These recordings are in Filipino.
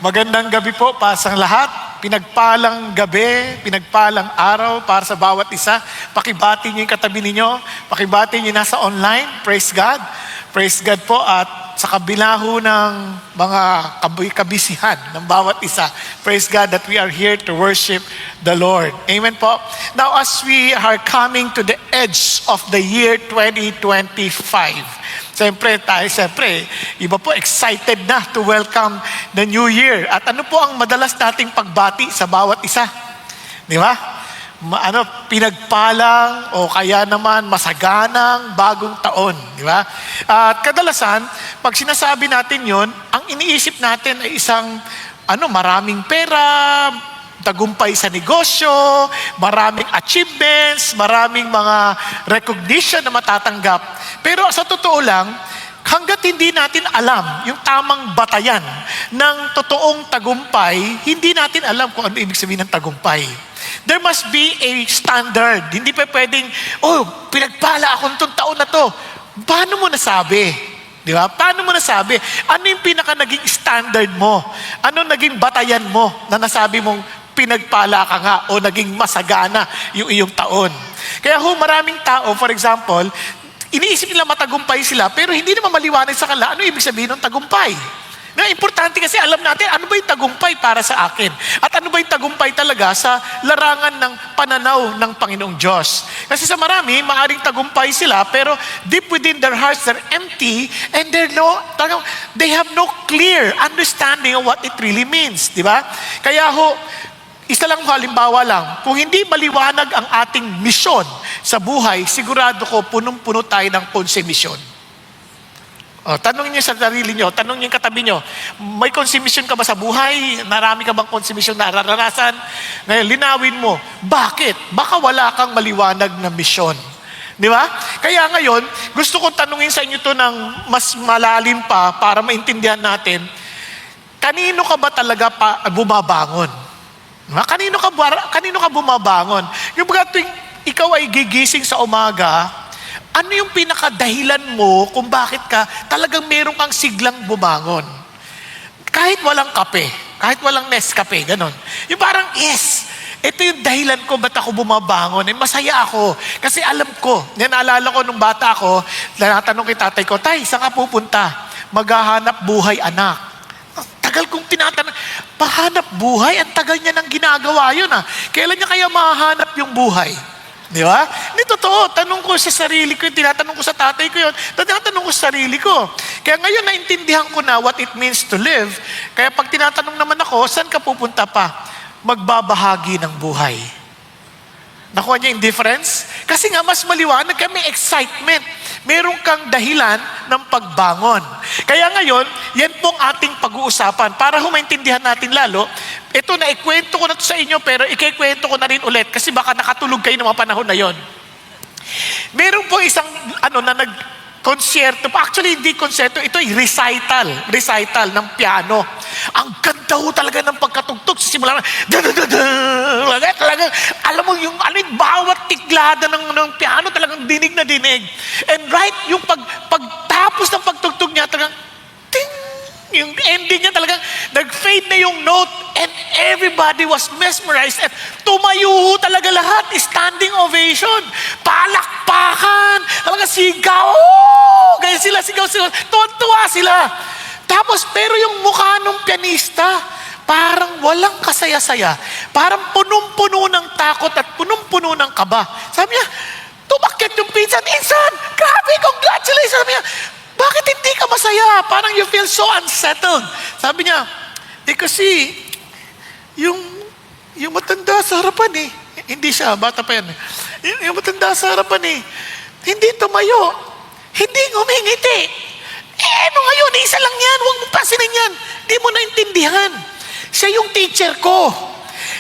Magandang gabi po para sa lahat. Pinagpalang gabi, pinagpalang araw para sa bawat isa. Pakibati niyo yung katabi ninyo. Pakibati niyo nasa online. Praise God. Praise God po. At sa kabila ho ng mga kabisihan ng bawat isa, praise God that we are here to worship the Lord. Amen po. Now as we are coming to the edge of the year 2025, Siyempre, iba po excited na to welcome the new year. At ano po ang madalas nating pagbati sa bawat isa? Di ba? Pinagpalang o kaya naman masaganang bagong taon. Di ba? At kadalasan, pag sinasabi natin yon, ang iniisip natin ay isang maraming pera, tagumpay sa negosyo, maraming achievements, maraming mga recognition na matatanggap. Pero sa totoo lang, hanggat hindi natin alam yung tamang batayan ng totoong tagumpay, hindi natin alam kung ano ibig sabihin ng tagumpay. There must be a standard. Hindi pa pwedeng, pinagpala ako nitong taon na to. Paano mo nasabi? Di ba? Paano mo nasabi? Ano yung pinaka naging standard mo? Ano naging batayan mo na nasabi mong pinagpala ka nga o naging masagana yung iyong taon? Kaya maraming tao, for example, iniisip nila matagumpay sila, pero hindi naman maliwanag sa kanila ano ibig sabihin ng tagumpay. Na importante kasi alam natin ano ba yung tagumpay para sa akin at ano ba yung tagumpay talaga sa larangan ng pananaw ng Panginoong Diyos. Kasi sa marami, maaring tagumpay sila, pero deep within their hearts, they're empty and they have no clear understanding of what it really means. Di ba? Kaya isa lang halimbawa lang, kung hindi maliwanag ang ating misyon sa buhay, sigurado ko punong-puno tayo ng 11 misyon. Tanongin niyo sa sarili niyo, tanongin niyo yung katabi niyo, may konsumisyon ka ba sa buhay? Marami ka bang konsumisyon na naranasan? Ngayon, linawin mo, bakit? Baka wala kang maliwanag na misyon. Di ba? Kaya ngayon, gusto kong tanungin sa inyo to ng mas malalim pa para maintindihan natin, kanino ka ba talaga bumabangon? Kanino ka bumabangon? Yung baga tuwing ikaw ay gigising sa umaga, ano yung pinakadahilan mo kung bakit ka talagang meron kang siglang bumangon? Kahit walang kape, kahit walang Nescafe, ganon. Yung parang, yes, ito yung dahilan ko ba't ako bumabangon. Masaya ako. Kasi alam ko, naalala ko nung bata ako, natanong kay tatay ko, Tay, saan ka pupunta? Maghahanap buhay, anak. Tagal kong tinatanong, pahanap buhay? Ang tagal niya nang ginagawa yun Kailan niya kaya mahanap yung buhay? Di ba? Hindi totoo. Tanong ko sa sarili ko, tinatanong ko sa tatay ko yun, tinatanong ko sa sarili ko. Kaya ngayon naintindihan ko na what it means to live. Kaya pag tinatanong naman ako, saan ka pupunta pa? Magbabahagi ng buhay. Nakuha niya yung difference? Kasi nga mas maliwanag kami excitement. Meron kang dahilan ng pagbangon. Kaya ngayon, yan pong ating pag-uusapan. Para maintindihan natin lalo, ito na ikwento ko na to sa inyo, pero ikikwento ko na rin ulit kasi baka nakatulog kayo ng mga panahon na yon. Meron po isang na nag-konsyerto. Actually, hindi konsyerto. Ito ay recital ng piano. Ang ganda talaga ng pagkatugtog. Sa simula na, talagang, alam mo, yung bawat tiglada ng piano, talagang dinig na dinig. And right, yung pagtapos ng pagtugtog niya, talagang, ting! Yung ending niya talagang, nag-fade na yung note, and everybody was mesmerized, and tumayo talaga lahat, standing ovation, palakpakan, talagang sigaw, gaya sila, sigaw, tuwa sila. Tapos, pero yung mukha ng pianista, parang walang kasaya-saya. Parang punong-puno ng takot at punong-puno ng kaba. Sabi niya, tumakyat yung pinsan, Insan, grabe, congratulations. Sabi niya, bakit hindi ka masaya? Parang you feel so unsettled. Sabi niya, kasi, yung matanda sa harapan hindi siya, bata pa yan. Yung matanda sa harapan hindi tumayo, hindi ngumingiti. Ano ngayon, isa lang yan, huwag mo pasinin yan. Di mo naintindihan. Siya yung teacher ko.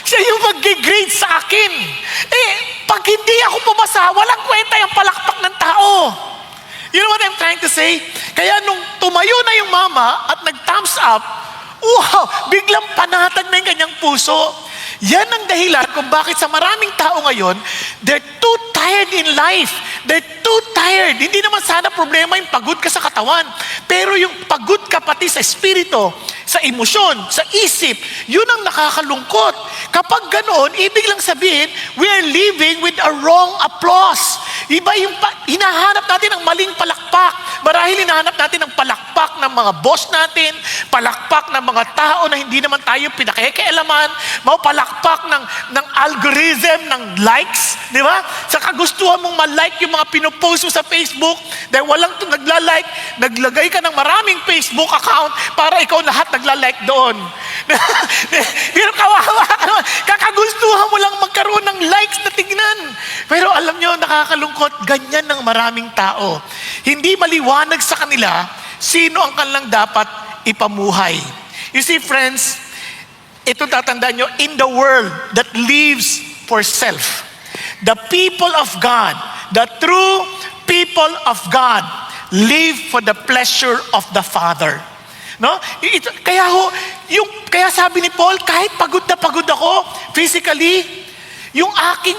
Siya yung mag-grade sa akin. Pag hindi ako pumasa, walang kwenta yung palakpak ng tao. You know what I'm trying to say? Kaya nung tumayo na yung mama at nag-thumbs up, wow, biglang panatag na yung kanyang puso. Yan ang dahilan kung bakit sa maraming tao ngayon, they're too tired in life. They're too tired. Hindi naman sana problema yung pagod ka sa katawan. Pero yung pagod ka pati sa espiritu, sa emosyon, sa isip. Yun ang nakakalungkot. Kapag ganoon, ibig lang sabihin, we are living with a wrong applause. Iba yung hinahanap natin ang maling palakpak. Marahil hinahanap natin ang palakpak ng mga boss natin, palakpak ng mga tao na hindi naman tayo pinakikialaman, palakpak ng algorithm, ng likes, di ba? Sa kagustuhan mong ma-like yung mga pinopost mo sa Facebook, dahil walang nagla-like, naglagay ka ng maraming Facebook account para ikaw lahat nagla-like doon. Pero kawawa ka naman. Kakagustuhan mo lang magkaroon ng likes na tignan. Pero alam nyo, nakakalungkot, ganyan ng maraming tao. Hindi maliwanag sa kanila sino ang kanilang dapat ipamuhay. You see, friends, ito tatandaan nyo, in the world that lives for self, the people of God, the true people of God, live for the pleasure of the Father. No? Kaya sabi ni Paul, kahit pagod na pagod ako physically, yung aking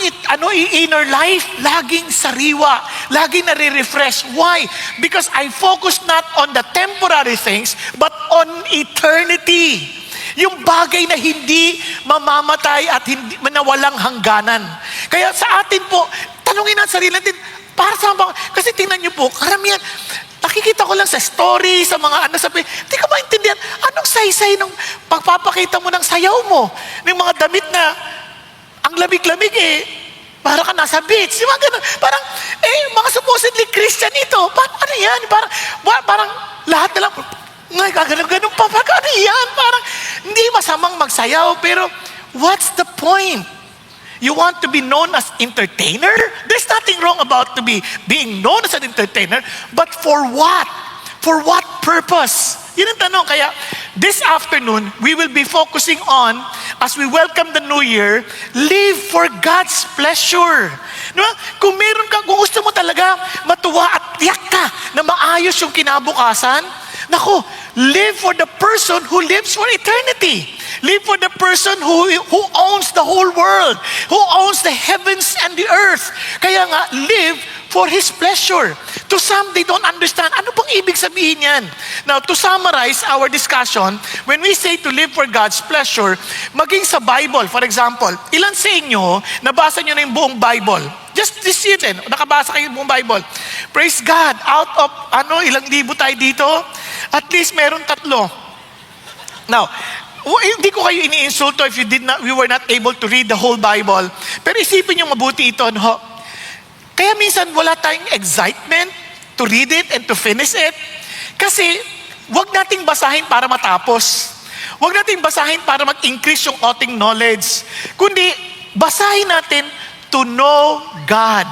inner life, laging sariwa, laging nare-refresh. Why? Because I focus not on the temporary things, but on eternity. Yung bagay na hindi mamamatay at hindi na walang hangganan. Kaya sa atin po, tanungin ang sarili natin, para sa mga, kasi tingnan niyo po, karamihan, nakikita ko lang sa story, sa mga hindi ko maintindihan, anong saysay ng pagpapakita mo ng sayaw mo, ng mga damit na, ang lamig-lamig para ka nasa beach. Yung mga ganun. Parang, mga supposedly Christian ito. Ano yan? Parang lahat na lang, ganun pa. Ano yan? Parang, hindi masamang magsayaw. Pero, what's the point? You want to be known as entertainer? There's nothing wrong about being known as an entertainer. But for what? For what purpose? Yun ang tanong. Kaya, this afternoon, we will be focusing on, as we welcome the new year, live for God's pleasure. No? Kung gusto mo talaga matuwa at tiyak ka na maayos yung kinabukasan, naku, live for the person who lives for eternity. Live for the person who owns the whole world, who owns the heavens and the earth. Kaya nga, live for His pleasure. To some, they don't understand. Ano bang ibig sabihin yan? Now, to summarize our discussion, when we say to live for God's pleasure, maging sa Bible, for example, ilan sa inyo, nabasa nyo na yung buong Bible? Just listen, nakabasa kayo yung buong Bible. Praise God, out of, ilang libo tayo dito? At least meron 3. Now, hindi ko kayo iniinsulto if we were not able to read the whole Bible. Pero isipin nyo mabuti ito, no? Kaya minsan wala tayong excitement to read it and to finish it. Kasi wag nating basahin para matapos. Wag nating basahin para mag-increase yung ating knowledge. Kundi basahin natin to know God.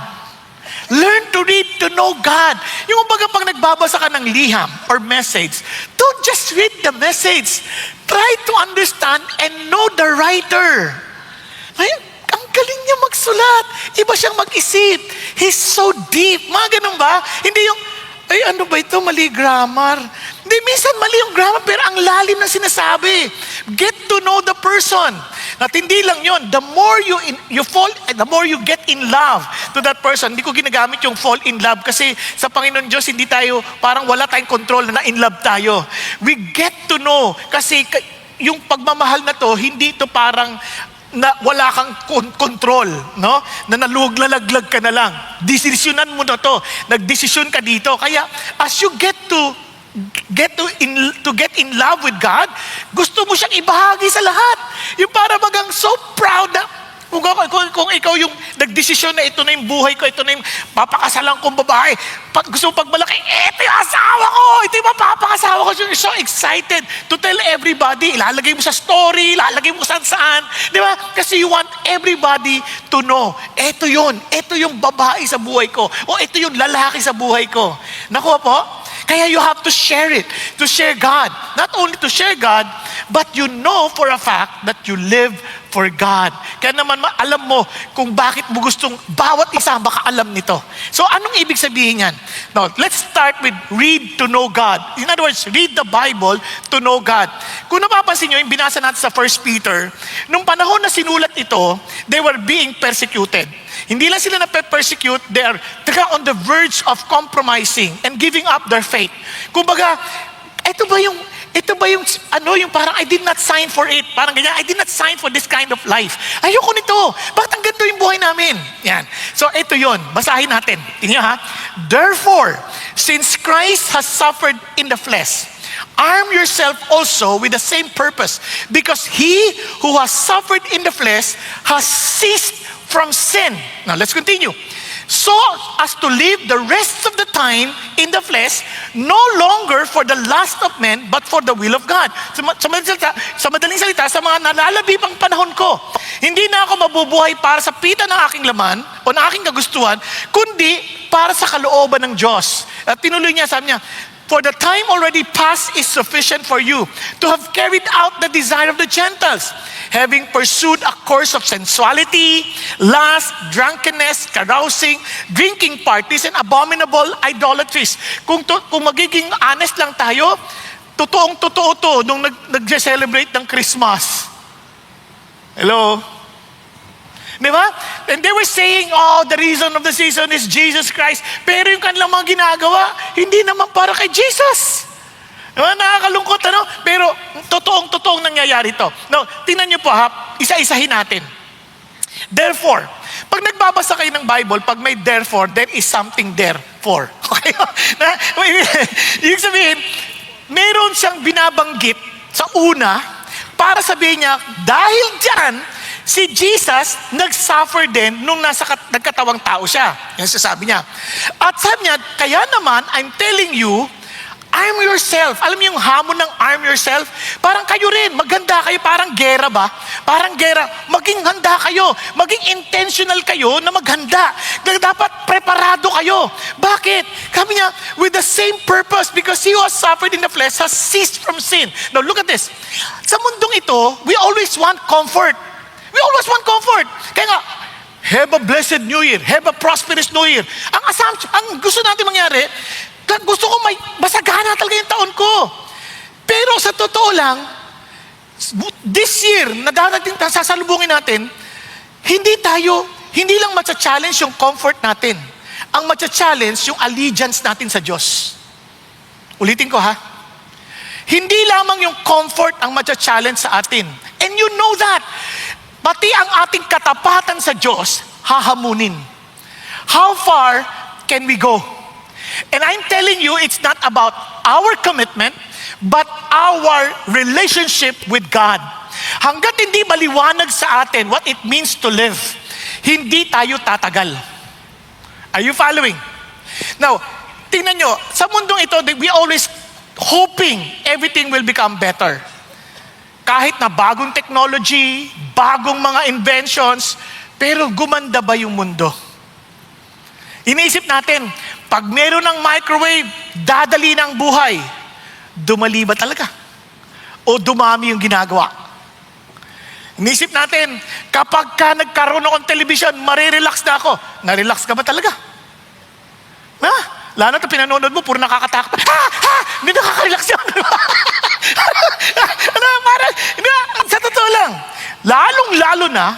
Learn to read to know God. Yung baga pag nagbabasa ka ng liham or message, don't just read the message. Try to understand and know the writer. Ang galing niya magsulat. Iba siyang mag-isip. He's so deep. Mga ganun ba? Hindi yung, ano ba ito? Mali grammar. Hindi, minsan mali yung grammar, pero ang lalim ng sinasabi. Get to know the person. At hindi lang yon. The more the more you get in love to that person. Hindi ko ginagamit yung fall in love kasi sa Panginoon Diyos, hindi tayo, parang wala tayong control na in love tayo. We get to know. Kasi yung pagmamahal na to, hindi to parang na wala kang control, no? Na naluglalaglag ka na lang. Desisyonan mo na to. Nagdesisyon ka dito. Kaya as you get in love with God, gusto mo siyang ibahagi sa lahat. Yung para bagang so proud na kung ikaw yung nagdesisyon na ito na yung buhay ko, ito na yung papakasalan kong babae. Gusto mo pagmalaki, ito yung asawa ko, ito yung mapapakasawa ko. You're so excited to tell everybody. Ilalagay mo sa story, ilalagay mo saan. Di ba? Kasi you want everybody to know, ito yung babae sa buhay ko. O ito yung lalaki sa buhay ko. Nakuha po? Kaya you have to share it, to share God. Not only to share God, but you know for a fact that you live for God. Kaya naman alam mo kung bakit mo gustong bawat isa makaalam nito. So anong ibig sabihin yan? Now, let's start with read to know God. In other words, read the Bible to know God. Kung napapansin nyo, yung binasa natin sa 1 Peter, nung panahon na sinulat ito, they were being persecuted. Hindi lang sila na-persecute, they are on the verge of compromising and giving up their faith. Kumbaga, ito ba yung Ito ba yung, yung parang I did not sign for it. Parang ganyan, I did not sign for this kind of life. Ayoko nito. Bakit ang ganito yung buhay namin? Yan. So ito yon. Basahin natin. Tingnan ha. Therefore, since Christ has suffered in the flesh, arm yourself also with the same purpose, because he who has suffered in the flesh has ceased from sin. Now let's continue. So as to live the rest of the time in the flesh, no longer for the lust of men, but for the will of God. Sa madaling salita, sa mga nalalabi pang panahon ko, hindi na ako mabubuhay para sa pita ng aking laman o ng aking kagustuhan, kundi para sa kalooban ng Diyos. At tinuloy niya, sabi niya, for the time already past is sufficient for you to have carried out the desire of the Gentiles, having pursued a course of sensuality, lust, drunkenness, carousing, drinking parties, and abominable idolatries. Kung magiging honest lang tayo, totoong-totoo to nung nag-celebrate ng Christmas. Hello? Di ba? And they were saying, the reason of the season is Jesus Christ. Pero yung kanilang mga ginagawa, hindi naman para kay Jesus. Diba? Nakakalungkot, ano? Pero totoong nangyayari to. No, tingnan niyo po ha, isa-isahin natin. Therefore, pag nagbabasa kayo ng Bible, pag may therefore, there is something there for. Okay? Ibig sabihin, meron siyang binabanggit sa una para sabihin niya, dahil dyan, si Jesus nag-suffer din nung nagkatawang tao siya. Yan sasabi niya. At sabi niya, kaya naman, I'm telling you, arm yourself. Alam niyo yung hamon ng arm yourself? Parang kayo rin, maghanda kayo, parang gera ba? Parang gera, maging handa kayo, maging intentional kayo na maghanda. Dapat preparado kayo. Bakit? Sabi niya, with the same purpose, because he who has suffered in the flesh has ceased from sin. Now look at this. Sa mundong ito, we always want comfort. We always want comfort. Kaya nga, have a blessed New Year. Have a prosperous New Year. Ang assumption, ang gusto natin mangyari, gusto ko may masagana talaga yung taon ko. Pero sa totoo lang, this year, na darating sasalubungin natin, hindi lang matcha-challenge yung comfort natin. Ang matcha-challenge yung allegiance natin sa Diyos. Ulitin ko ha. Hindi lamang yung comfort ang matcha-challenge sa atin. And you know that. Pati ang ating katapatan sa Diyos, hahamunin. How far can we go? And I'm telling you, it's not about our commitment, but our relationship with God. Hanggat hindi maliwanag sa atin what it means to live, hindi tayo tatagal. Are you following? Now, tingnan nyo, sa mundong ito, we always hoping everything will become better. Kahit na bagong technology, bagong mga inventions, pero gumanda ba yung mundo? Iniisip natin, pag meron ng microwave, dadali ng buhay. Dumali ba talaga? O dumami yung ginagawa? Iniisip natin, kapag ka nagkaroon ako ng television, marirelax na ako. Narelax ka ba talaga? Ha? Lalo na pinanonood mo, puro nakakatakot. Hindi nakaka-relax yun. Sa totoo lang, lalong-lalo na,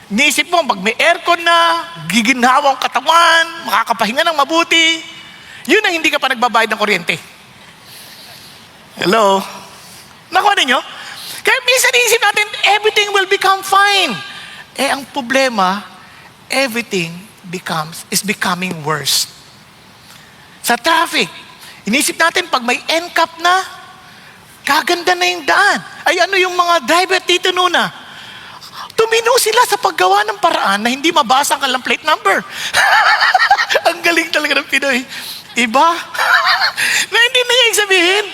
niisip mo, pag may aircon na, giginhawa ang katawan, makakapahinga ng mabuti, yun ang hindi ka pa nagbabayad ng kuryente. Hello? Nakuha ninyo? Kaya minsan iisip natin, everything will become fine. Ang problema, everything is becoming worse. Sa traffic, inisip natin pag may NCAP na, kaganda na yung daan. Ay ano yung mga driver dito na? Tumino sila sa paggawa ng paraan na hindi mabasa ang kanilang plate number. Ang galing talaga ng Pinoy. Iba? Na hindi na yung sabihin,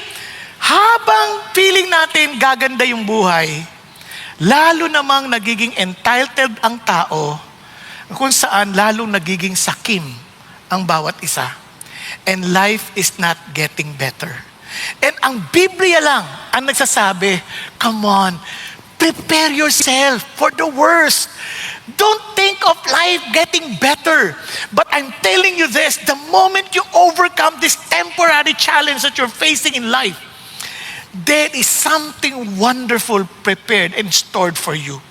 habang feeling natin gaganda yung buhay, lalo namang nagiging entitled ang tao, kung saan lalong nagiging sakim ang bawat isa. And life is not getting better. And ang Biblia lang ang nagsasabi, come on, prepare yourself for the worst. Don't think of life getting better. But I'm telling you this, the moment you overcome this temporary challenge that you're facing in life, there is something wonderful prepared and stored for you.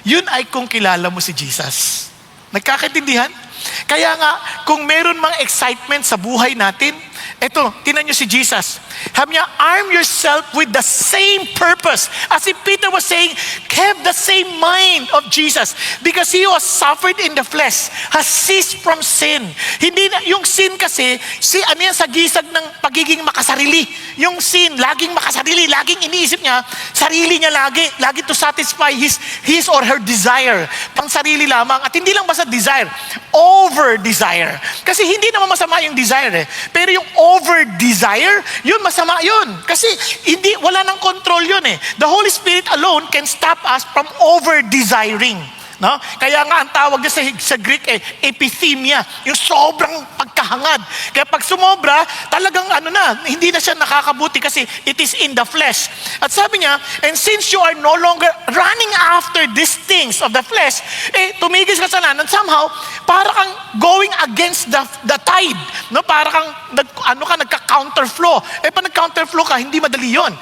Yun ay kung kilala mo si Jesus. Nagkakaintindihan? Kaya nga, kung meron mga excitement sa buhay natin, eto, tinan nyo si Jesus. Sabi niya, arm yourself with the same purpose. As if Peter was saying, have the same mind of Jesus. Because he was suffered in the flesh, has ceased from sin. Hindi na, yung sin kasi, ano yan sa gisag ng pagiging makasarili. Yung sin, laging makasarili, laging iniisip niya, sarili niya lagi to satisfy his or her desire. Pang sarili lamang. At hindi lang basta desire, over-desire. Kasi hindi naman masama yung desire eh. Pero yung over-desire, yun masama yun. Kasi wala nang control yun eh. The Holy Spirit alone can stop us from over-desiring. No? Kaya nga ang tawag niya sa Greek epithemia, yung sobrang pagkahangad. Kaya pag sumobra, talagang hindi na siya nakakabuti kasi it is in the flesh. At sabi niya, and since you are no longer running after these things of the flesh, tumigil sa kasalanan, somehow, para kang going against the tide. No? Para kang nagka-counterflow. Pag nag-counterflow ka, hindi madali yun.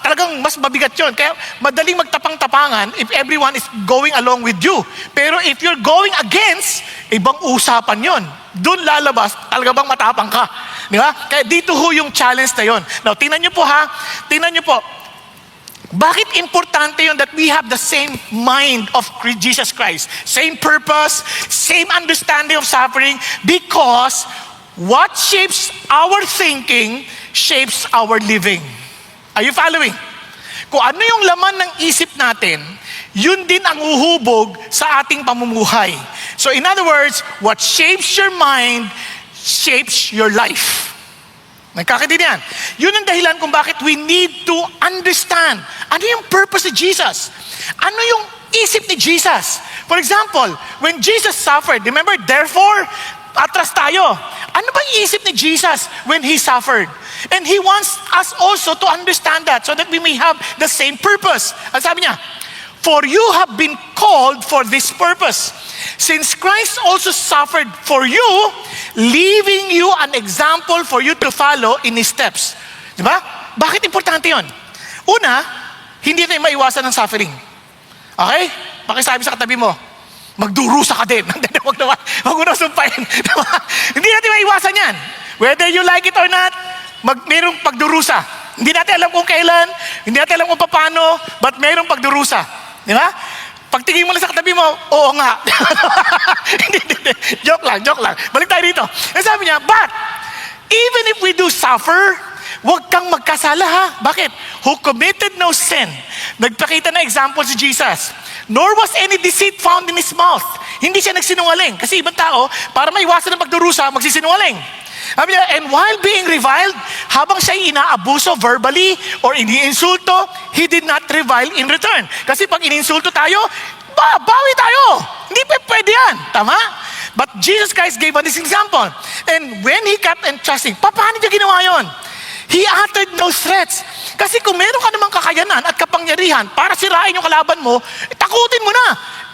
Talagang mas mabigat yun. Kaya madaling magtapang-tapangan if everyone is going along with you. Pero if you're going against, ibang usapan yon. Doon lalabas, talaga bang matapang ka? Di ba? Kaya dito yung challenge na yon. Now, tingnan nyo po ha. Tingnan nyo po. Bakit importante yun that we have the same mind of Jesus Christ? Same purpose, same understanding of suffering, because what shapes our thinking shapes our living. Are you following? Kung ano yung laman ng isip natin, yun din ang uhubog sa ating pamumuhay. So in other words, what shapes your mind shapes your life. Nagkakaintindihan? Yun ang dahilan kung bakit we need to understand ano yung purpose ni Jesus. Ano yung isip ni Jesus. For example, when Jesus suffered, remember, therefore, atras tayo. Ano ba yung isip ni Jesus when He suffered? And He wants us also to understand that so that we may have the same purpose. Ang sabi niya, for you have been called for this purpose. Since Christ also suffered for you, leaving you an example for you to follow in His steps. Diba? Bakit importante yun? Una, hindi tayo maiwasan ng suffering. Okay? Pakisabi sa katabi mo, magdurusa ka din. Huwag mo na sumpahin. Hindi natin maiwasan yan. Whether you like it or not, mayroong pagdurusa. Hindi natin alam kung kailan, hindi natin alam kung paano, but mayroong pagdurusa. Di ba? Pagtingin mo lang sa katabi mo, oo nga. Hindi. Joke lang. Balik tayo dito. Sabi niya, but, even if we do suffer, huwag kang magkasala ha. Bakit? Who committed no sin. Nagpakita na example si Jesus. Nor was any deceit found in His mouth. Hindi siya nagsinungaling. Kasi ibang tao, para maiwasan ng pagdurusa, magsisinungaling. Sabi niya, and while being reviled, habang siya'y inaabuso verbally or iniinsulto, He did not revile in return. Kasi pag ininsulto tayo, bawi tayo. Hindi pwede yan. Tama? But Jesus Christ gave us this example. And when He kept entrusting, paano niya ginawa yun? He uttered no threats. Kasi kung meron ka namang kakayanan at kapangyarihan para sirain yung kalaban mo, takutin mo na.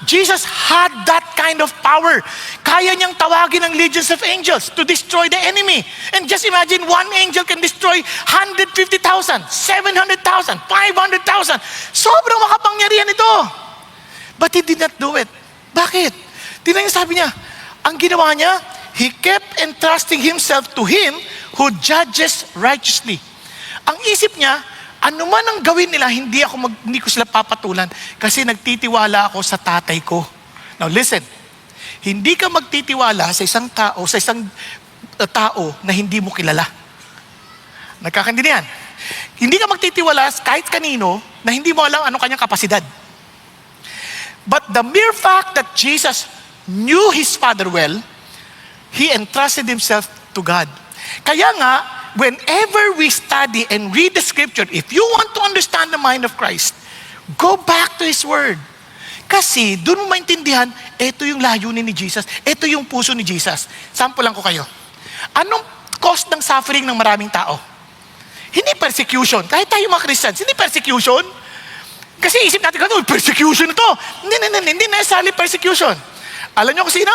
Jesus had that kind of power. Kaya niyang tawagin ng legions of angels to destroy the enemy. And just imagine, one angel can destroy 150,000, 700,000, 500,000. Sobrang makapangyarihan ito. But He did not do it. Bakit? Tingnan niyo, sabi niya, ang ginawa niya, He kept entrusting Himself to Him who judges righteously. Ang isip niya, ano man ang gawin nila, hindi ko sila papatulan kasi nagtitiwala ako sa tatay ko. Now listen, hindi ka magtitiwala sa isang tao na hindi mo kilala. Nagkakaintindihan? Hindi ka magtitiwala kahit kanino na hindi mo alam anong kanyang kapasidad. But the mere fact that Jesus knew His Father well, He entrusted Himself to God. Kaya nga, whenever we study and read the Scripture, if you want to understand the mind of Christ, go back to His Word. Kasi doon mo maintindihan, ito yung layunin ni Jesus, ito yung puso ni Jesus. Sample lang ko kayo. Anong cause ng suffering ng maraming tao? Hindi persecution. Kahit tayo mga Christians, hindi persecution. Kasi isip natin, persecution ito. Hindi necessarily persecution. Alam niyo kung sino?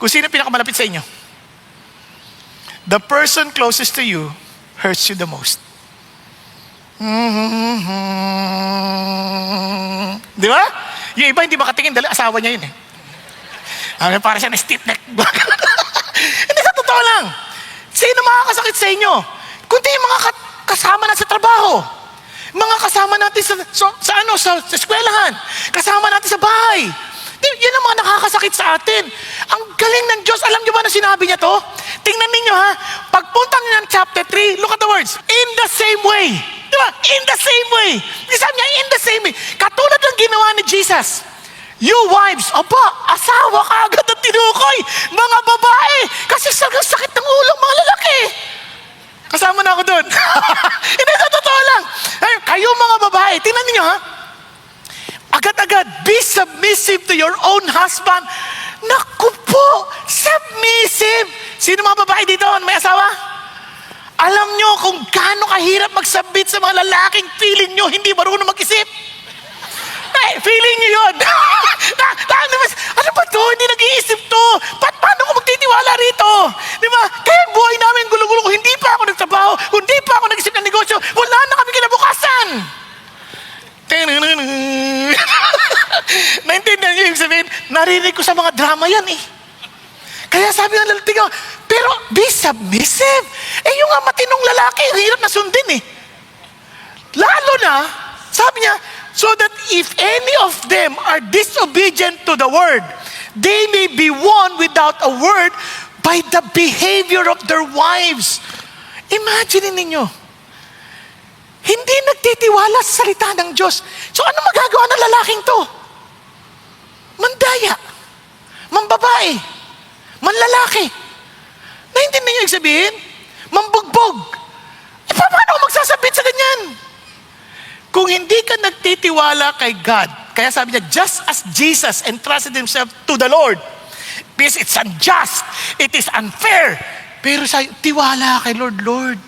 Kung sino pinakamalapit sa inyo? The person closest to you hurts you the most. Di ba? Yung iba hindi makatingin dahil asawa niya yun eh. Para siya na stiff neck. Hindi, sa totoo lang. Sino makakasakit sa inyo? Kundi yung mga kasama natin sa trabaho, mga kasama natin sa eskwelahan, kasama natin sa bahay. Yan ang mga nakakasakit sa atin. Ang galing ng Diyos. Alam niyo ba na sinabi niya to? Tingnan ninyo ha. Pagpunta niyo ng chapter 3, look at the words. In the same way. Di ba? In the same way. Sabi niya, in the same way. Katulad ng ginawa ni Jesus. You wives, asawa ka agad at tinukoy. Mga babae. Kasi sakit ng ulong mga lalaki. Kasama na ako doon. Hindi, sa totoo lang. Kayo mga babae, tingnan niyo ha. Agad-agad, be submissive to your own husband. Naku po, submissive. Sino mga babae dito? May asawa? Alam nyo kung gaano kahirap mag-submit sa mga lalaking feeling nyo hindi marunong mag-isip. Feeling nyo yun. Ano ba to? Hindi nag-iisip to. Paano ko magtitiwala rito? Di ba? Kaya buhay namin gulo-gulo. Kung hindi pa ako nagtrabaho, kung hindi pa ako nag-isip ng negosyo, wala na kami kinabukasan. Naintindihan niyo yung sabihin? Narinig ko sa mga drama yan eh. Kaya sabi ng lalaki ko, pero be submissive. Yung nga matinong lalaki, hirap na sundin eh. Lalo na, sabi niya, so that if any of them are disobedient to the word, they may be won without a word by the behavior of their wives. Imagine ninyo, hindi nagtitiwala sa salita ng Diyos. So ano magagawa ng lalaking to? Mandaya, mambabae, manlalaki. Naintindihan niyo yung sabihin? Mambugbog. Paano ako magsasabit sa ganyan? Kung hindi ka nagtitiwala kay God, kaya sabi niya, just as Jesus entrusted himself to the Lord, because it's unjust, it is unfair, pero tiwala kay Lord, Lord,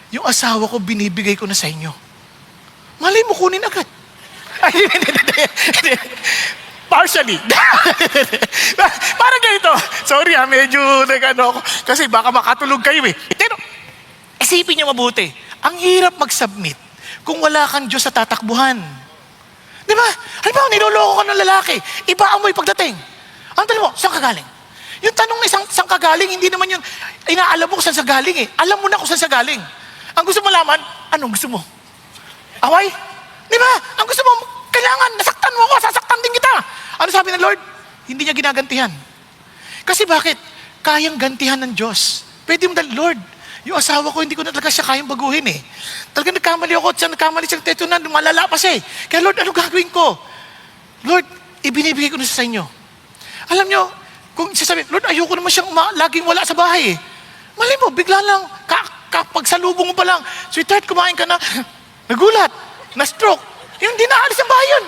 yung asawa ko, binibigay ko na sa inyo. Malay mo, kunin agad. Partially. Parang ganito. Sorry medyo nag-ano ako. Kasi baka makatulog kayo eh. Pero, isipin niyo mabuti. Ang hirap mag-submit kung wala kang Diyos sa tatakbuhan. Di ba? Halimbawa, niloloko ka ng lalaki. Ibaan mo yung pagdating. Ang tanong mo, saan ka galing? Yung tanong na saan ka galing, hindi naman yun, inaalam mo kung saan sa galing eh. Alam mo na kung saan sa galing. Ang gusto mo malaman, anong gusto mo? Away? Di ba? Ang gusto mo, kailangan, nasaktan mo ako, sasaktan din kita. Ano sabi ng Lord? Hindi niya ginagantihan. Kasi bakit? Kayang gantihan ng Diyos. Pwede mo Lord, yung asawa ko, hindi ko na talaga siya kayang baguhin eh. Talagang nagkamali ako, at siya nagkamali siya, teto na, malala pa siya eh. Kaya Lord, ano gagawin ko? Lord, ibinibigay ko na sa inyo. Alam nyo, kung sasabihin, Lord, ayoko naman siyang laging wala sa bahay eh. Mali mo, bigla lang, kapag salubong mo pa lang, sweetheart, kumain ka na, nagulat, na-stroke, yung di naalis ang bahay yun.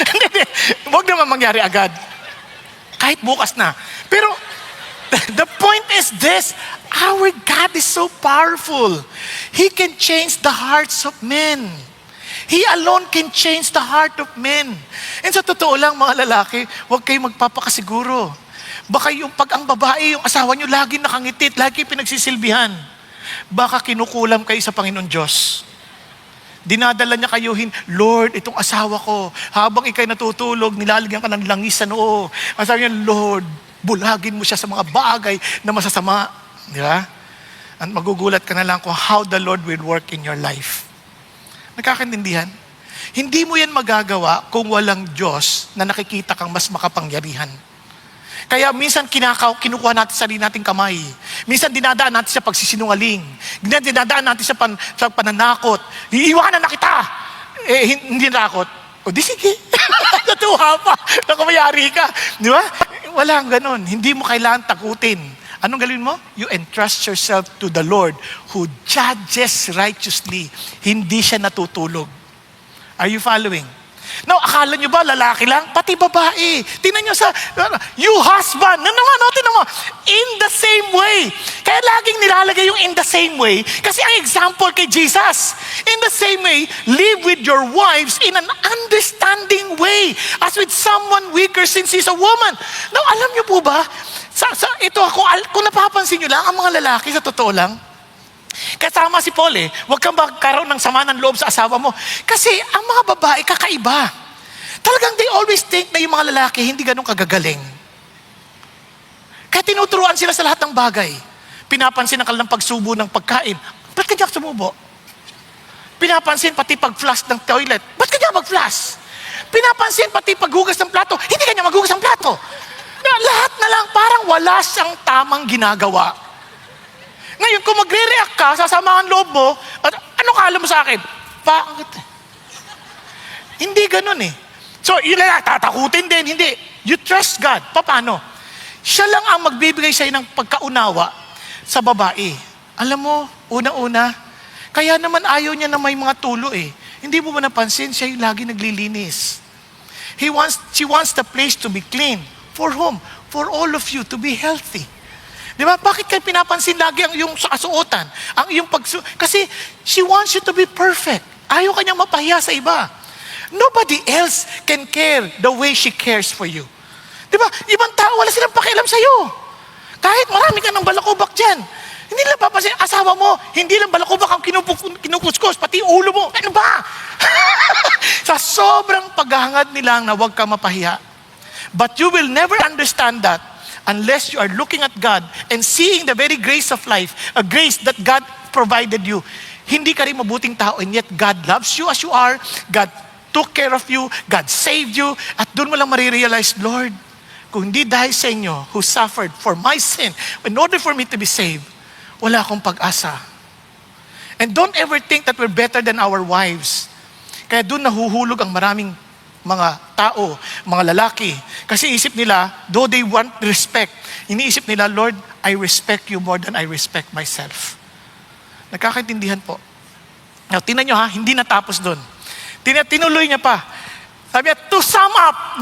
Hindi. Huwag naman mangyari agad. Kahit bukas na. Pero, the point is this, our God is so powerful. He can change the hearts of men. He alone can change the heart of men. And sa totoo lang, mga lalaki, huwag kayo magpapakasiguro. Baka yung pag ang babae, yung asawa nyo, lagi nakangitit, lagi pinagsisilbihan. Baka kinukulam kayo sa Panginoon Diyos. Dinadala niya kayo, Lord, itong asawa ko, habang ikay natutulog, nilalagyan ka ng langis sa noo. Ang sabi niya, Lord, bulagin mo siya sa mga bagay na masasama. Di ba? At magugulat ka na lang kung how the Lord will work in your life. Nakakaintindihan? Hindi mo yan magagawa kung walang Diyos na nakikita kang mas makapangyarihan. Kaya minsan kinukuha natin sa sarili nating kamay. Minsan dinadaan natin sa pagsisinungaling. Dinadaan natin sa pananakot. Iiwanan na kita. Hindi nakot. O di sige. Natuwa pa. Nakamayari ka. Di ba? Walang ganon. Hindi mo kailangan takutin. Anong galawin mo? You entrust yourself to the Lord who judges righteously. Hindi siya natutulog. Are you following? No, akala nyo ba lalaki lang? Pati babae. Tingnan nyo you husband. Tingnan mo. In the same way. Kaya laging nilalagay yung in the same way. Kasi ang example kay Jesus. In the same way, live with your wives in an understanding way. As with someone weaker since he's a woman. Now, alam nyo po ba? Kung napapansin nyo lang, ang mga lalaki, sa totoo lang, kasama si Paul huwag kang magkaroon ng sama ng loob sa asawa mo. Kasi ang mga babae kakaiba. Talagang they always think na yung mga lalaki hindi ganun kagagaling. Kaya tinuturuan sila sa lahat ng bagay. Pinapansin ang kanilang pagsubo ng pagkain. Ba't kanya sumubo? Pinapansin pati pag-flush ng toilet. Ba't kanya mag-flush? Pinapansin pati paghugas ng plato. Hindi kanya maghugas ng plato. Na lahat na lang parang wala siyang tamang ginagawa. Ngayon, kung magre-react ka, sasamahan loob mo, at ano kala mo sa akin? Bakit? Hindi ganun eh. So, yun lang, tatakutin din. Hindi. You trust God. Paano? Siya lang ang magbibigay sa'yo ng pagkaunawa sa babae. Alam mo, una-una, kaya naman ayaw niya na may mga tulo eh. Hindi mo ba napansin, siya yung lagi naglilinis. She wants the place to be clean. For whom? For all of you to be healthy. Di ba? Bakit kayo pinapansin lagi ang iyong kasuotan? Ang iyong kasi she wants you to be perfect. Ayaw kanyang mapahiya sa iba. Nobody else can care the way she cares for you. Di ba? Ibang tao, wala silang pakialam sa'yo. Kahit marami ka ng balakubak dyan. Hindi lang papasin, asawa mo, hindi lang balakubak ang kinukuskos, pati ulo mo. Ano ba? Sa sobrang paghahangad nila na huwag ka mapahiya. But you will never understand that unless you are looking at God and seeing the very grace of life, a grace that God provided you. Hindi ka rin mabuting tao, and yet God loves you as you are. God took care of you. God saved you. At doon mo lang marirealize, Lord, kung hindi dahil sa inyo who suffered for my sin, in order for me to be saved, wala akong pag-asa. And don't ever think that we're better than our wives. Kaya doon nahuhulog ang maraming mga tao, mga lalaki. Kasi isip nila, though they want respect, iniisip nila, Lord, I respect you more than I respect myself. Nagkakaintindihan po. Now, tingnan nyo ha, hindi natapos doon. Tinuloy niya pa. Sabi niya, to sum up,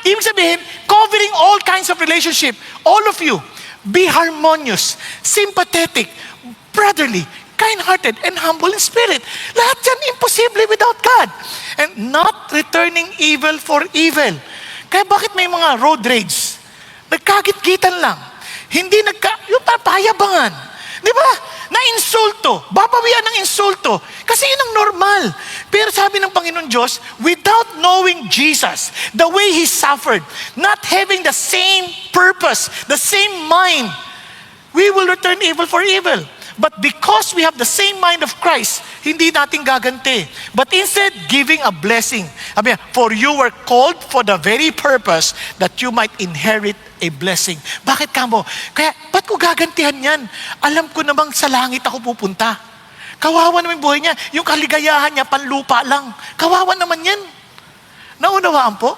ibig sabihin, covering all kinds of relationship, all of you, be harmonious, sympathetic, brotherly, kind-hearted, and humble in spirit. Lahat yan imposible without God. And not returning evil for evil. Kaya bakit may mga road rage? Nagkagit-gitan lang. Hindi yung papayabangan. Di ba? Na-insulto. Babawian ng insulto. Kasi yun ang normal. Pero sabi ng Panginoon Diyos, without knowing Jesus, the way He suffered, not having the same purpose, the same mind, we will return evil for evil. But because we have the same mind of Christ, hindi natin gaganti. But instead, giving a blessing. Sabi niya, for you were called for the very purpose that you might inherit a blessing. Bakit ka mo? Kaya, ba't ko gagantihan yan? Alam ko namang sa langit ako pupunta. Kawawa naman yung buhay niya. Yung kaligayahan niya, panlupa lang. Kawawa naman yan. Naunawaan po?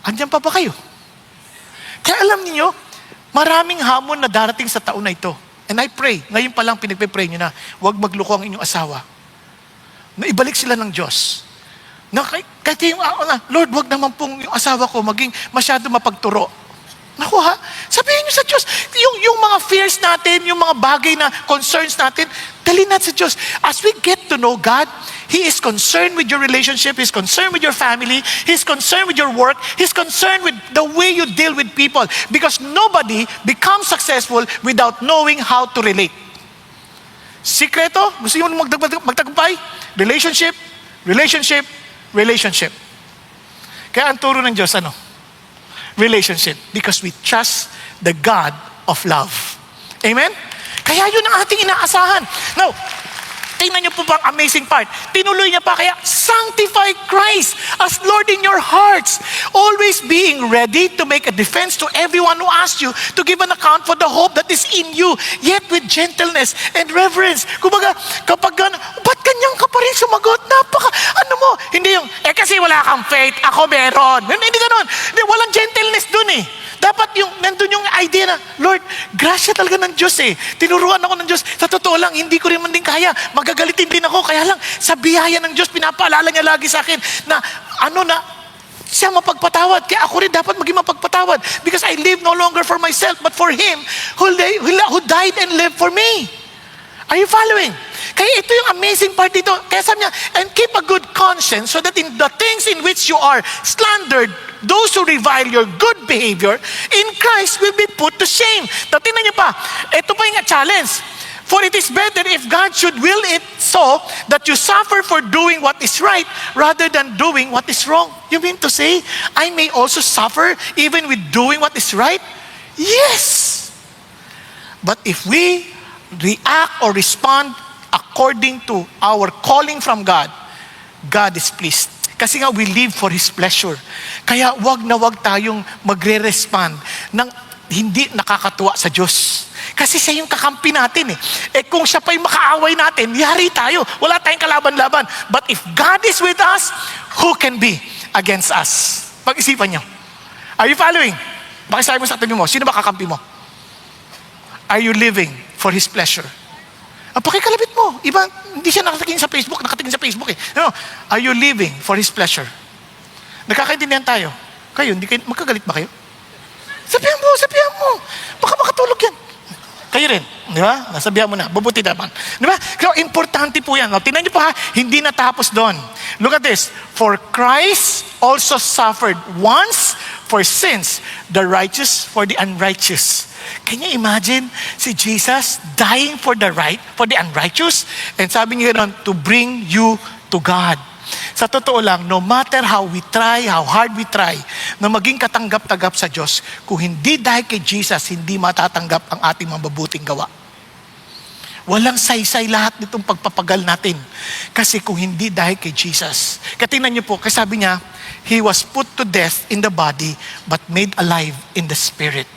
Andiyan pa ba kayo? Kaya alam niyo, maraming hamon na darating sa taon na ito. And I pray, ngayon pa lang pinagpe-pray nyo na, huwag magluko ang inyong asawa. Na ibalik sila ng Diyos. Na kahit yung, Lord, huwag naman pong yung asawa ko maging masyado mapagturo. Naku ha, sabihin nyo sa Diyos, yung mga fears natin, yung mga bagay na concerns natin, dalhin natin sa Diyos. As we get to know God, He is concerned with your relationship, He's concerned with your family, He's concerned with your work, He's concerned with the way you deal with people. Because nobody becomes successful without knowing how to relate. Sikreto, gusto nyo magtagumpay? Relationship, relationship, relationship. Kaya ang turo ng Diyos, relationship, because we trust the God of love. Amen? Kaya yun ang ating inaasahan. Now, tingnan niyo po ba ang amazing part? Tinuloy niya pa, kaya sanctify Christ as Lord in your hearts, always being ready to make a defense to everyone who asks you to give an account for the hope that is in you, yet with gentleness and reverence. Kumbaga, kapag ba't ganyan ka pa rin sumagot? Hindi yung, kasi wala kang faith, ako meron. Hindi ganun. Hindi, walang gentleness dun eh. Dapat nandun yung idea na, Lord, grasya talaga ng Diyos eh. Tinuruan ako ng Diyos. Sa totoo lang, hindi ko rin man din kaya. Magagalitin din ako. Kaya lang, sa biyaya ng Diyos, pinapaalala niya lagi sa akin na, siya mapagpatawad. Kaya ako rin dapat maging mapagpatawad. Because I live no longer for myself, but for Him who died and lived for me. Are you following? Kaya ito yung amazing part dito. Kaya sabi niya, and keep a good conscience so that in the things in which you are slandered, those who revile your good behavior in Christ will be put to shame. Tingnan niyo pa, ito pa yung challenge. For it is better if God should will it so that you suffer for doing what is right rather than doing what is wrong. You mean to say, I may also suffer even with doing what is right? Yes! But if we react or respond according to our calling from God, God is pleased. Kasi nga we live for His pleasure. Kaya wag na wag tayong magre-respond ng hindi nakakatuwa sa Diyos. Kasi siya yung kakampi natin eh. Kung siya pa yung makaaway natin, yari tayo. Wala tayong kalaban-laban. But if God is with us, who can be against us? Pag-isipan nyo. Are you following? Pakisabi mo sa tabi mo, sino ba kakampi mo? Are you living for His pleasure? Ang pakikalabit mo. Iba, hindi siya nakatingin sa Facebook eh. No, are you living for His pleasure? Nagkakaintindihan tayo. Kayo, hindi kayo, magkagalit ba kayo? Sabihan mo. Baka makatulog yan. Kayo rin, di ba? Nasabihan mo na, bubuti naman. Di ba? Kaya importante po yan. Tingnan niyo po ha, hindi natapos doon. Look at this. For Christ also suffered once for sins, the righteous for the unrighteous. Can you imagine si Jesus dying for the unrighteous? And sabi niya ganoon, to bring you to God. Sa totoo lang, no matter how hard we try, na maging katanggap-tanggap sa Diyos, kung hindi dahil kay Jesus, hindi matatanggap ang ating mabubuting gawa. Walang saysay lahat nitong pagpapagal natin. Kasi kung hindi dahil kay Jesus. Katingnan niyo po, kasi sabi niya, He was put to death in the body, but made alive in the spirit.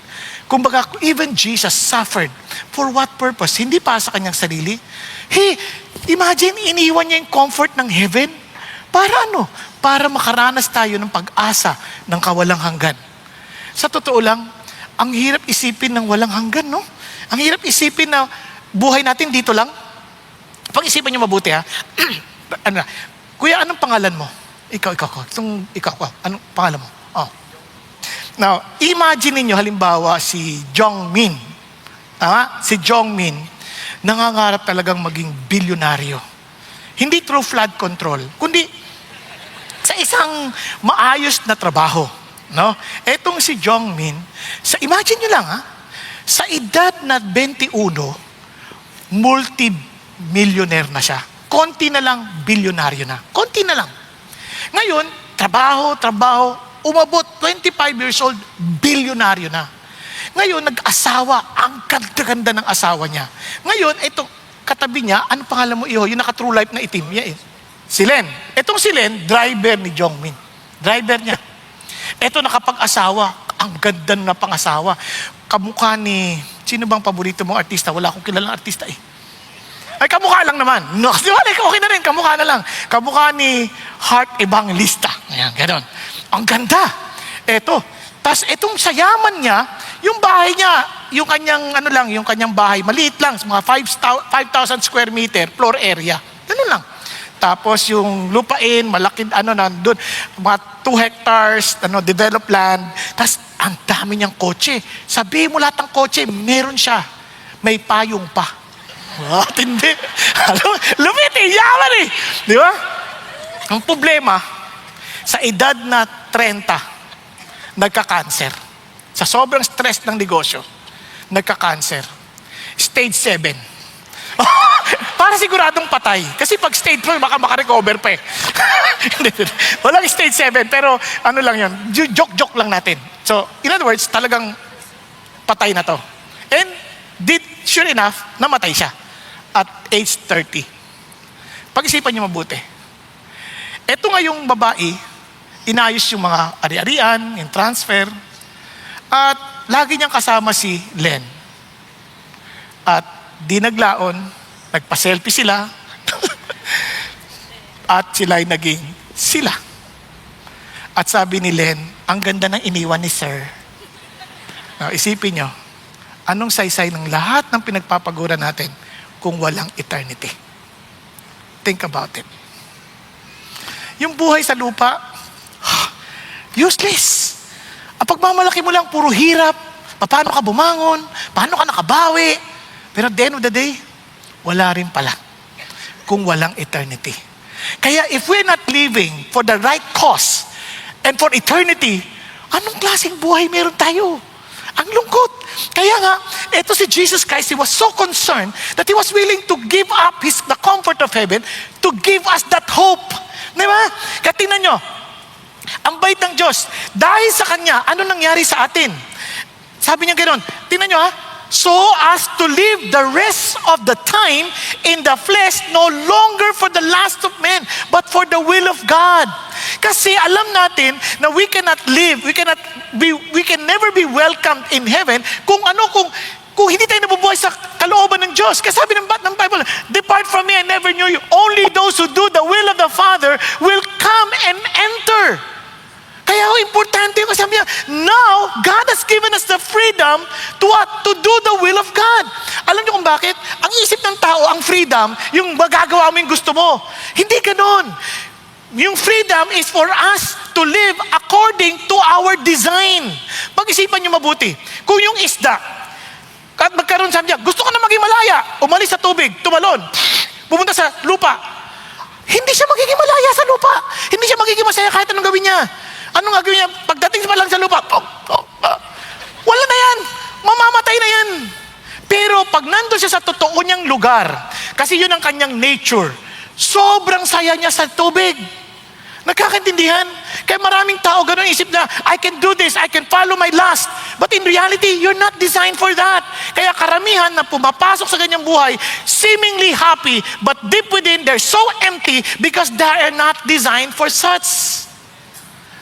Kumbaga, even Jesus suffered. For what purpose? Hindi para sa kanyang sarili. Imagine, iniwan niya yung comfort ng heaven. Para ano? Para makaranas tayo ng pag-asa ng kawalang hanggan. Sa totoo lang, ang hirap isipin ng walang hanggan, no? Ang hirap isipin na buhay natin dito lang. Pag-isipan niyo mabuti, ha? Kuya, anong pangalan mo? Ikaw. Anong pangalan mo? Oh. Now, imagine niyo halimbawa si Jong Min. Tama? Si Jong Min, nangangarap talagang maging bilyonaryo. Hindi through flood control, kundi sa isang maayos na trabaho. No? Etong si Jong Min, imagine nyo lang sa edad na 21, multi-millionaire na siya. Konti na lang, bilyonaryo na. Konti na lang. Ngayon, trabaho, umabot, 25 years old, bilyonaryo na. Ngayon, nag-asawa, ang ganda-ganda ng asawa niya. Ngayon, ito, katabi niya, ano pangalan mo iho? Yung naka-true life na itim niya eh. Si Len. Itong si Len, driver ni Jong Min. Driver niya. Ito nakapag-asawa. Ang ganda na pang-asawa. Kamukha ni, sino bang paborito mong artista? Wala akong kilalang artista eh. Ay, kamukha lang naman. No, okay na rin, kamukha na lang. Kamukha ni Heart Evangelista. Ayan, gano'n. Ang ganda. Ito. Tapos itong sayaman niya, yung bahay niya, yung kanyang bahay, maliit lang, mga 5,000 square meter, floor area. Ganun lang. Tapos yung lupain, malaki, nandun, mga 2 hectares, developed land. Tapos ang dami niyang kotse. Sabihin mo lahat ng kotse, meron siya. May payong pa. Tindi. Lumit eh, yaman eh. Di ba? Ang problema, sa edad na 30, nagka-cancer. Sa sobrang stress ng negosyo, nagka-cancer. Stage 7. Para siguradong patay. Kasi pag stage 4, baka makarecover pa eh. Walang stage 7, pero ano lang yun, joke-joke lang natin. So, in other words, talagang patay na to. And sure enough, namatay siya at age 30. Pag-isipan niyo mabuti. Ito nga yung babae, inayos yung mga ari-arian, yung transfer, at lagi niyang kasama si Len. At di naglaon, nagpa-selfie sila, at sila'y naging sila. At sabi ni Len, ang ganda ng iniwan ni Sir. Now, isipin nyo, anong saysay ng lahat ng pinagpapaguran natin kung walang eternity? Think about it. Yung buhay sa lupa, useless. Ang pagmamalaki mo lang, puro hirap. Paano ka bumangon? Paano ka nakabawi? Pero at the end of the day, wala rin pala kung walang eternity. Kaya if we're not living for the right cause and for eternity, anong klaseng buhay meron tayo? Ang lungkot. Kaya nga, ito si Jesus Christ, He was so concerned that He was willing to give up the comfort of heaven to give us that hope. Di ba? Kaya tingnan nyo, ang bait ng Diyos, dahil sa Kanya, ano nangyari sa atin? Sabi niya gano'n, tingnan nyo so as to live the rest of the time in the flesh, no longer for the lust of men, but for the will of God. Kasi alam natin na we cannot live, we can never be welcomed in heaven kung hindi tayo nabubuhay sa kalooban ng Diyos. Kasi sabi ng Bible, depart from me, I never knew you. Only those who do the will of the Father will come and enter. Kaya importante yung sabi niya, now, God has given us the freedom to what? To do the will of God. Alam niyo kung bakit? Ang isip ng tao, ang freedom, yung magagawa mo yung gusto mo. Hindi ganun. Yung freedom is for us to live according to our design. Pag-isipan niyo mabuti. Kung yung isda, at magkaroon sabi niya, gusto ko na maging malaya, umalis sa tubig, tumalon, pumunta sa lupa. Hindi siya magiging malaya sa lupa. Hindi siya magiging masaya kahit anong gawin niya. Anong gagawin niya? Pagdating pa lang sa lupa, wala na yan. Mamamatay na yan. Pero pag nandun siya sa totoo niyang lugar, kasi yun ang kanyang nature, sobrang saya niya sa tubig. Nagkakaintindihan? Kaya maraming tao ganun isip na, I can do this, I can follow my lust. But in reality, you're not designed for that. Kaya karamihan na pumapasok sa ganyang buhay, seemingly happy, but deep within, they're so empty because they are not designed for such.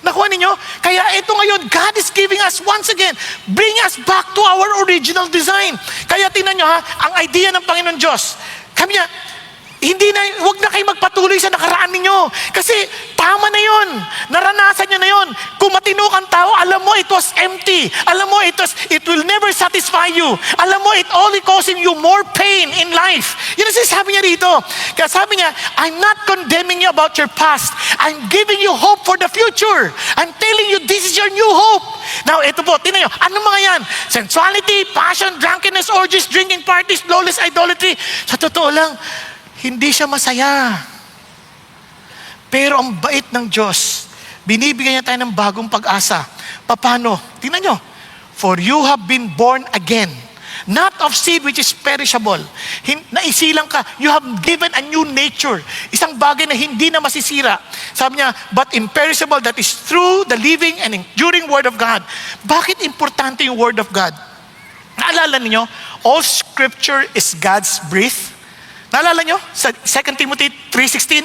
Nakuha ninyo? Kaya ito ngayon, God is giving us once again, bring us back to our original design. Kaya tingnan nyo ha, ang idea ng Panginoon Diyos, kami niya, huwag na kayo magpatuloy sa nakaraan ninyo. Kasi tama na yun. Naranasan nyo na yun. Kung matino kang tao, alam mo it was empty. Alam mo it will never satisfy you. Alam mo it only causing you more pain in life. Yun ang sinasabi niya rito. Kaya sabi niya, I'm not condemning you about your past. I'm giving you hope for the future. I'm telling you this is your new hope. Now ito po, tingnan nyo, ano mga yan? Sensuality, passion, drunkenness, orgies, drinking parties, lawless idolatry. Sa totoo lang, hindi siya masaya. Pero ang bait ng Diyos, binibigyan niya tayo ng bagong pag-asa. Paano? Tingnan nyo. For you have been born again, not of seed which is perishable. Naisilang ka, you have given a new nature. Isang bagay na hindi na masisira. Sabi niya, but imperishable, that is through the living and enduring Word of God. Bakit importante yung Word of God? Naalala niyo, all Scripture is God's breath. Naalala nyo? Sa 2 Timothy 3:16?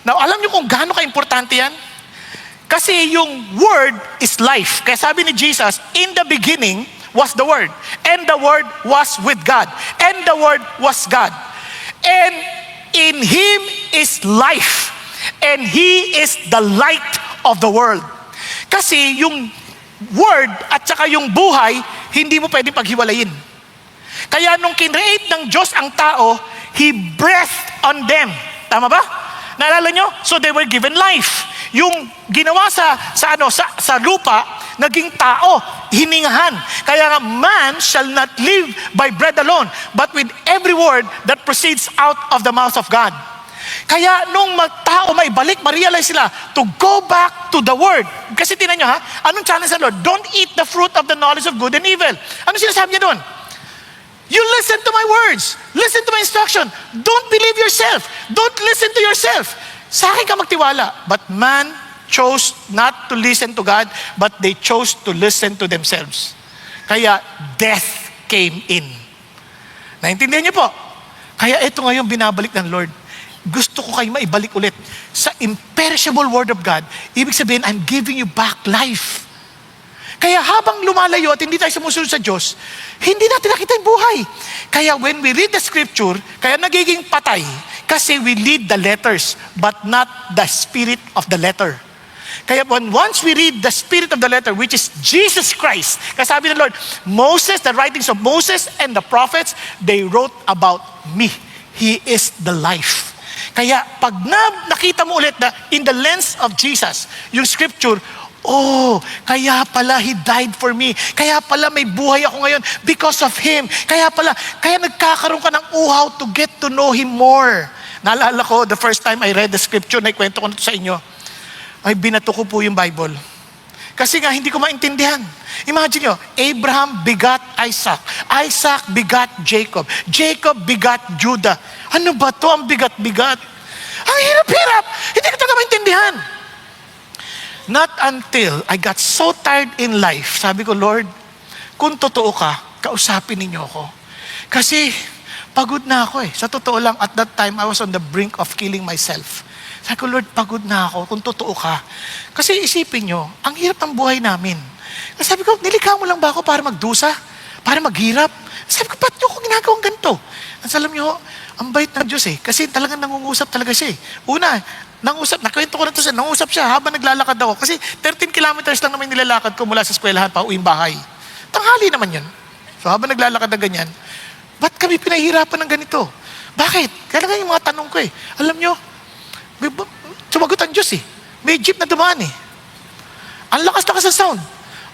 Now, alam nyo kung gaano ka-importante yan? Kasi yung Word is life. Kaya sabi ni Jesus, in the beginning was the Word. And the Word was with God. And the Word was God. And in Him is life. And He is the light of the world. Kasi yung Word at saka yung buhay, hindi mo pwedeng paghiwalayin. Kaya nung kinreate ng Diyos ang tao, He breathed on them. Tama ba? Naalala nyo? So they were given life. Yung ginawa sa lupa, naging tao, hiningahan. Kaya nga, man shall not live by bread alone, but with every word that proceeds out of the mouth of God. Kaya nung tao may balik, ma-realize sila to go back to the Word. Kasi tinan nyo ha, anong challenge sa Lord? Don't eat the fruit of the knowledge of good and evil. Ano sinasabi niya doon? You listen to my words. Listen to my instruction. Don't believe yourself. Don't listen to yourself. Sa akin ka magtiwala. But man chose not to listen to God, but they chose to listen to themselves. Kaya death came in. Naintindihan niyo po? Kaya ito ngayon binabalik ng Lord. Gusto ko kayo maibalik ulit sa imperishable Word of God. Ibig sabihin, I'm giving you back life. Kaya habang lumalayo at hindi tayo sumusunod sa Diyos, hindi natin nakita yung buhay. Kaya when we read the Scripture, kaya nagiging patay, kasi we read the letters, but not the spirit of the letter. Kaya once we read the spirit of the letter, which is Jesus Christ, kasi sabi ng Lord, Moses, the writings of Moses and the prophets, they wrote about me. He is the life. Kaya pag nakita mo ulit na in the lens of Jesus, yung Scripture, oh, kaya pala He died for me. Kaya pala may buhay ako ngayon because of Him. Kaya nagkakaroon ka ng uhaw to get to know Him more. Naalala ko, the first time I read the Scripture, naikwento ko na ito sa inyo, ay binato ko po yung Bible. Kasi nga, hindi ko maintindihan. Imagine nyo, Abraham begat Isaac. Isaac begat Jacob. Jacob begat Judah. Ano ba to ang bigat-bigat? Ang hirap-hirap. Hindi ko talaga maintindihan. Not until I got so tired in life, sabi ko, Lord, kung totoo ka, kausapin ninyo ako. Kasi pagod na ako eh. Sa totoo lang, at that time, I was on the brink of killing myself. Sabi ko, Lord, pagod na ako kung totoo ka. Kasi isipin nyo, ang hirap ng buhay namin. Kasi sabi ko, nilikha mo lang ba ako para magdusa? Para maghirap? Sabi ko, ba't nyo ako ginagawang ganito? Ang alam nyo, ang bait ng Diyos eh. Kasi talagang nangungusap talaga siya eh. Una, nakwento ko na to siya, nangusap siya habang naglalakad ako. Kasi 13 kilometers lang naman nilalakad ko mula sa eskwelahan pa uwing bahay. Tanghali naman yun. So habang naglalakad na ganyan, ba't kami pinahihirapan ng ganito? Bakit? Kaya nga yung mga tanong ko eh. Alam nyo, sumagot ang Diyos eh. May jeep na dumaan eh. Ang lakas-lakas sa sound.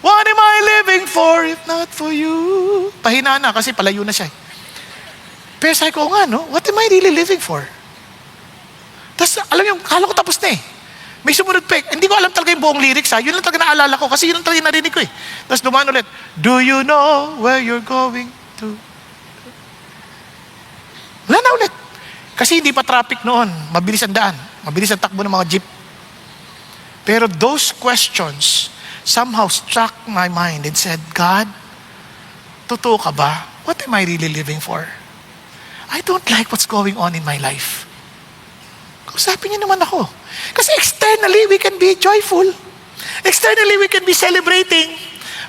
What am I living for if not for you? Pahina na kasi palayo na siya eh. Pero sabi ko nga, no? What am I really living for? Tapos, alam mo, kala ko tapos na eh. May sumunod pa eh. Hindi ko alam talaga yung buong lyrics ha. Yun lang talaga naalala ko kasi yun lang talaga yung narinig ko eh. Tapos dumaan ulit. Do you know where you're going to? Wala na ulit. Kasi hindi pa traffic noon. Mabilis ang daan. Mabilis ang takbo ng mga jeep. Pero those questions somehow struck my mind and said, God, totoo ka ba? What am I really living for? I don't like what's going on in my life. Kausapin niyo naman ako. Kasi externally, we can be joyful. Externally, we can be celebrating.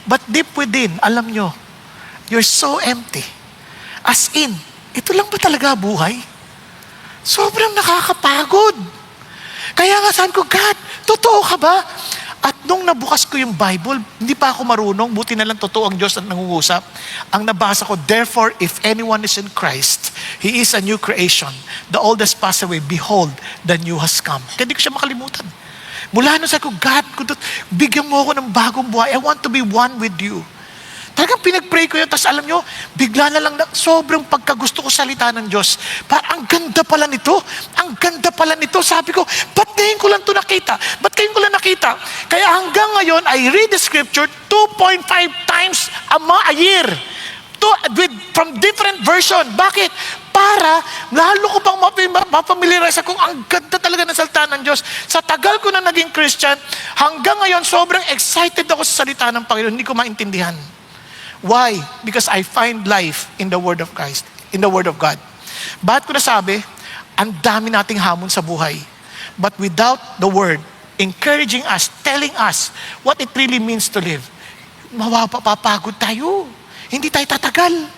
But deep within, alam nyo, you're so empty. As in, ito lang ba talaga buhay? Sobrang nakakapagod. Kaya nga sabi ko, God, totoo ka ba? At nung nabukas ko yung Bible, hindi pa ako marunong, buti na lang totoo ang Diyos at nangungusap. Ang nabasa ko, therefore, if anyone is in Christ, he is a new creation. The old has passed away. Behold, the new has come. Kaya hindi ko siya makalimutan. Mula nun sabi ko, God, bigyan mo ako ng bagong buhay. I want to be one with you. Talagang pinag-pray ko yun. Tapos alam nyo, bigla na lang sobrang pagkagusto ko salita ng Diyos. Parang ang ganda pala nito. Ang ganda pala nito. Sabi ko, ba't ngayon ko lang ito nakita? Ba't ngayon ko lang nakita? Kaya hanggang ngayon, I read the scripture 2.5 times a year. From different version. Bakit? Para lalo ko pang mapamiliarize akong ang ganda talaga ng salita ng Diyos. Sa tagal ko na naging Christian, hanggang ngayon sobrang excited ako sa salita ng Panginoon. Hindi ko maintindihan. Why? Because I find life in the Word of Christ, in the Word of God. Bakit ko nasabi? Ang dami nating hamon sa buhay. But without the Word, encouraging us, telling us what it really means to live, mapapagod tayo. Hindi tayo tatagal.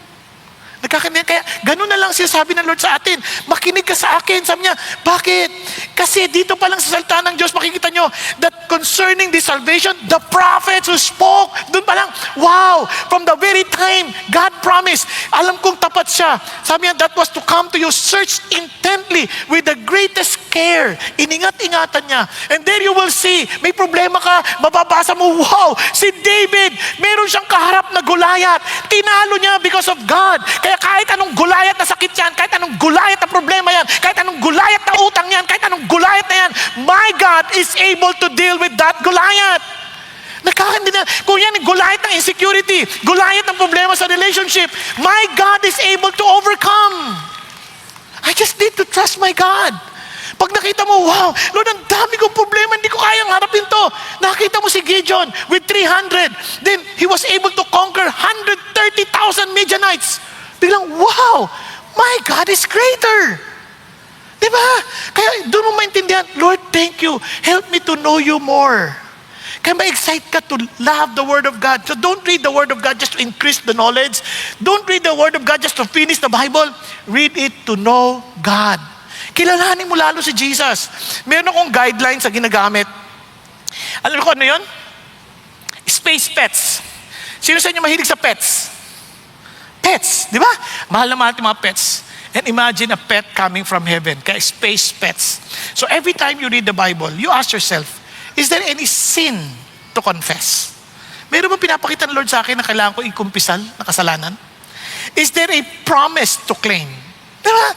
Kaya ganun na lang sinasabi ng Lord sa atin. Makinig ka sa akin. Sabi niya, bakit? Kasi dito pa lang sa salita ng Diyos, makikita nyo that concerning this salvation, the prophets who spoke, dun pa lang, wow, from the very time God promised, alam kong tapat siya. Sabi niya, that was to come to you, search intently with the greatest care. Iningat-ingatan niya. And there you will see, may problema ka, mababasa mo, wow, si David, meron siyang kaharap na Goliath. Tinalo niya because of God. Kaya kahit anong Goliath na sakit yan, kahit anong Goliath na problema yan, kahit anong Goliath na utang yan, kahit anong Goliath na yan, my God is able to deal with that Goliath. Nakakandi na, kung yan Goliath ng insecurity, Goliath ng problema sa relationship, my God is able to overcome. I just need to trust my God. Pag nakita mo, wow, Lord, ang dami kong problema, hindi ko kayang harapin to. Nakita mo si Gideon with 300. Then, he was able to conquer 130,000 Midianites. Biglang, wow, my God is greater. Diba? Kaya doon mo maintindihan, Lord, thank you. Help me to know you more. Kaya ma-excite ka to love the Word of God. So don't read the Word of God just to increase the knowledge. Don't read the Word of God just to finish the Bible. Read it to know God. Kilalanin mo lalo si Jesus. Meron akong guidelines sa ginagamit. Alam ko ano yun? Space pets. Sino sa inyo mahilig sa pets? Pets, di ba? Mahal na mahal yung mga pets. And imagine a pet coming from heaven. Kaya space pets. So every time you read the Bible, you ask yourself, is there any sin to confess? Meron ba pinapakita ng Lord sa akin na kailangan ko ikumpisal na kasalanan? Is there a promise to claim? Diba?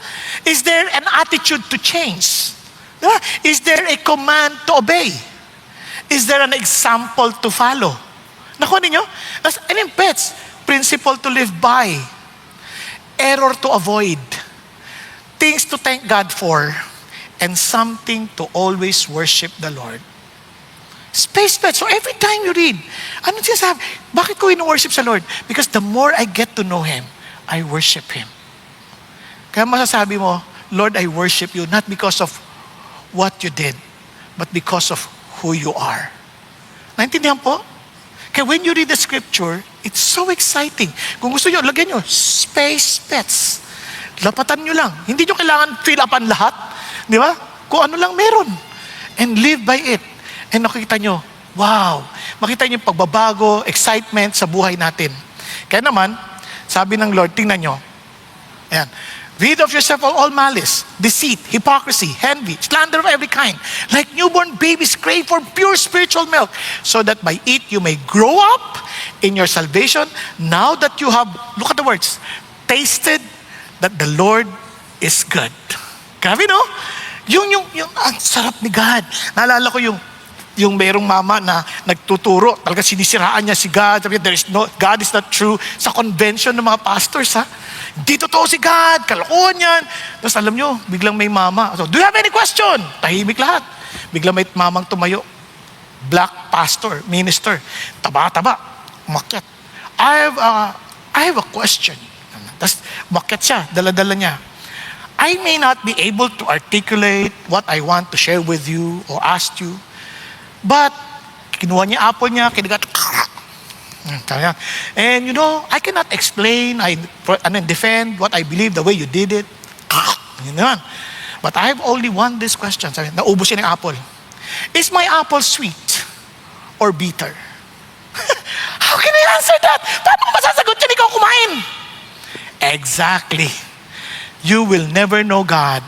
Is there an attitude to change? Diba? Is there a command to obey? Is there an example to follow? Nakuha ninyo? Ano yung pets? Principle to live by. Error to avoid. Things to thank God for. And something to always worship the Lord. Space pets. So every time you read, anong sinasabi? Bakit ko ino-worship sa Lord? Because the more I get to know Him, I worship Him. Kaya masasabi mo, Lord, I worship you not because of what you did, but because of who you are. Naintindihan po? Kaya when you read the scripture, it's so exciting. Kung gusto nyo, lagyan nyo, space pets. Lapatan nyo lang. Hindi nyo kailangan fill upan lahat. Di ba? Kung ano lang meron. And live by it. And nakikita nyo, wow, makita nyo yung pagbabago, excitement sa buhay natin. Kaya naman, sabi ng Lord, tingnan nyo, ayan, rid of yourself of all malice, deceit, hypocrisy, envy, slander of every kind. Like newborn babies crave for pure spiritual milk, so that by it you may grow up in your salvation, now that you have, look at the words, tasted that the Lord is good. Grabe, no? Yung ang sarap ni God. Naalala ko yung mayroong mama na nagtuturo, talaga sinisiraan niya si God. Sabi niya, God is not true. Sa convention ng mga pastors, ha? Hindi totoo si God, kalokohan yan. Tapos alam nyo, biglang may mama. So, do you have any question? Tahimik lahat. Biglang may mamang tumayo. Black pastor, minister. Taba-taba. Umakyat. I have a question. Tapos umakyat siya, dala-dala niya. I may not be able to articulate what I want to share with you or ask you, but kinuha niya apple niya, kinagat, and I cannot explain and defend what I believe the way you did it. But I have only this question. Sabi, naubos siya ng apple. Is my apple sweet or bitter? How can I answer that? Paano ko masasagot yan? Ikaw kumain. Exactly. You will never know God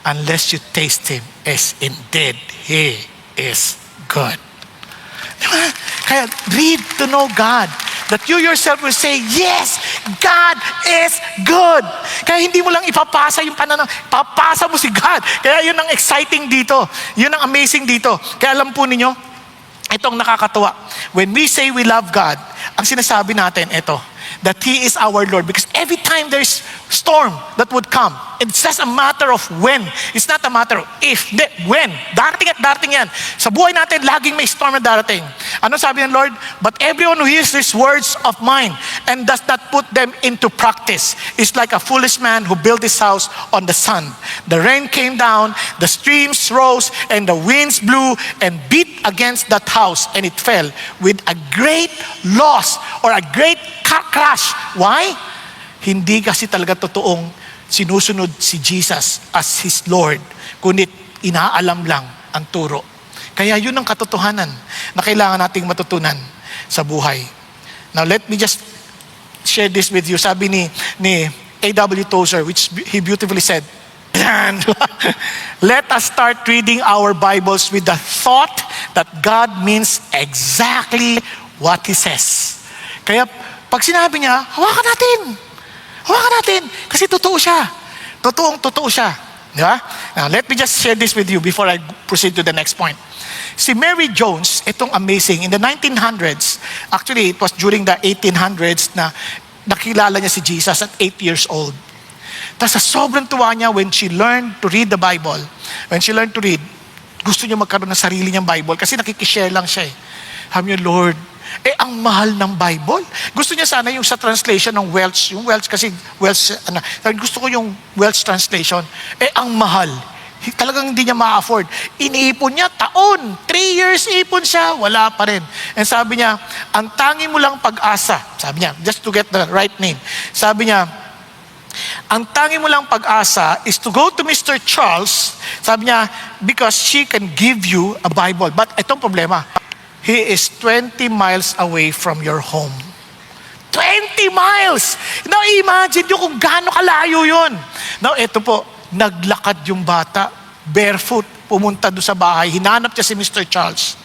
unless you taste Him as indeed He is good. Kaya read to know God. That you yourself will say, yes, God is good. Kaya hindi mo lang ipapasa yung pananaw, papasa mo si God. Kaya yun ang exciting dito. Yun ang amazing dito. Kaya alam po ninyo, itong nakakatuwa. When we say we love God, ang sinasabi natin, ito, that He is our Lord. Because every time there's storm that would come, it's just a matter of when. It's not a matter of if, when. Darating at darating yan. Sa buhay natin, laging may storm na darating. Ano sabi ng Lord? But everyone who hears these words of mine and does not put them into practice is like a foolish man who built his house on the sand. The rain came down, the streams rose, and the winds blew and beat against that house, and it fell with a great loss or a great crash. Why? Hindi kasi talaga totoong sinusunod si Jesus as His Lord, kundi inaalam lang ang turo. Kaya yun ang katotohanan na kailangan nating matutunan sa buhay. Now let me just share this with you. Sabi ni A.W. Tozer, which he beautifully said, let us start reading our Bibles with the thought that God means exactly what He says. Kaya pag sinabi niya, hawakan natin. Hawakan natin. Kasi totoo siya. Totoo siya. Di ba? Now, let me just share this with you before I proceed to the next point. Si Mary Jones, itong amazing, in the 1900s, actually it was during the 1800s na nakilala niya si Jesus at 8 years old. Tapos sa sobrang tuwa niya when she learned to read the Bible, gusto niya magkaroon ng sarili niyang Bible kasi nakikishare lang siya eh. Sabi niya, Lord, ang mahal ng Bible. Gusto niya sana yung sa translation ng Welsh. Yung Welsh kasi, gusto ko yung Welsh translation. Ang mahal. Talagang hindi niya ma-afford. Iniipon niya taon. 3 years ipon siya, wala pa rin. And sabi niya, ang tangi mo lang pag-asa. Sabi niya, just to get the right name. Sabi niya, ang tangi mo lang pag-asa is to go to Mr. Charles. Sabi niya, because she can give you a Bible. But itong problema, he is 20 miles away from your home. 20 miles! Now, imagine nyo kung gaano kalayo yun. Now, ito po, naglakad yung bata, barefoot, pumunta doon sa bahay, hinanap niya si Mr. Charles.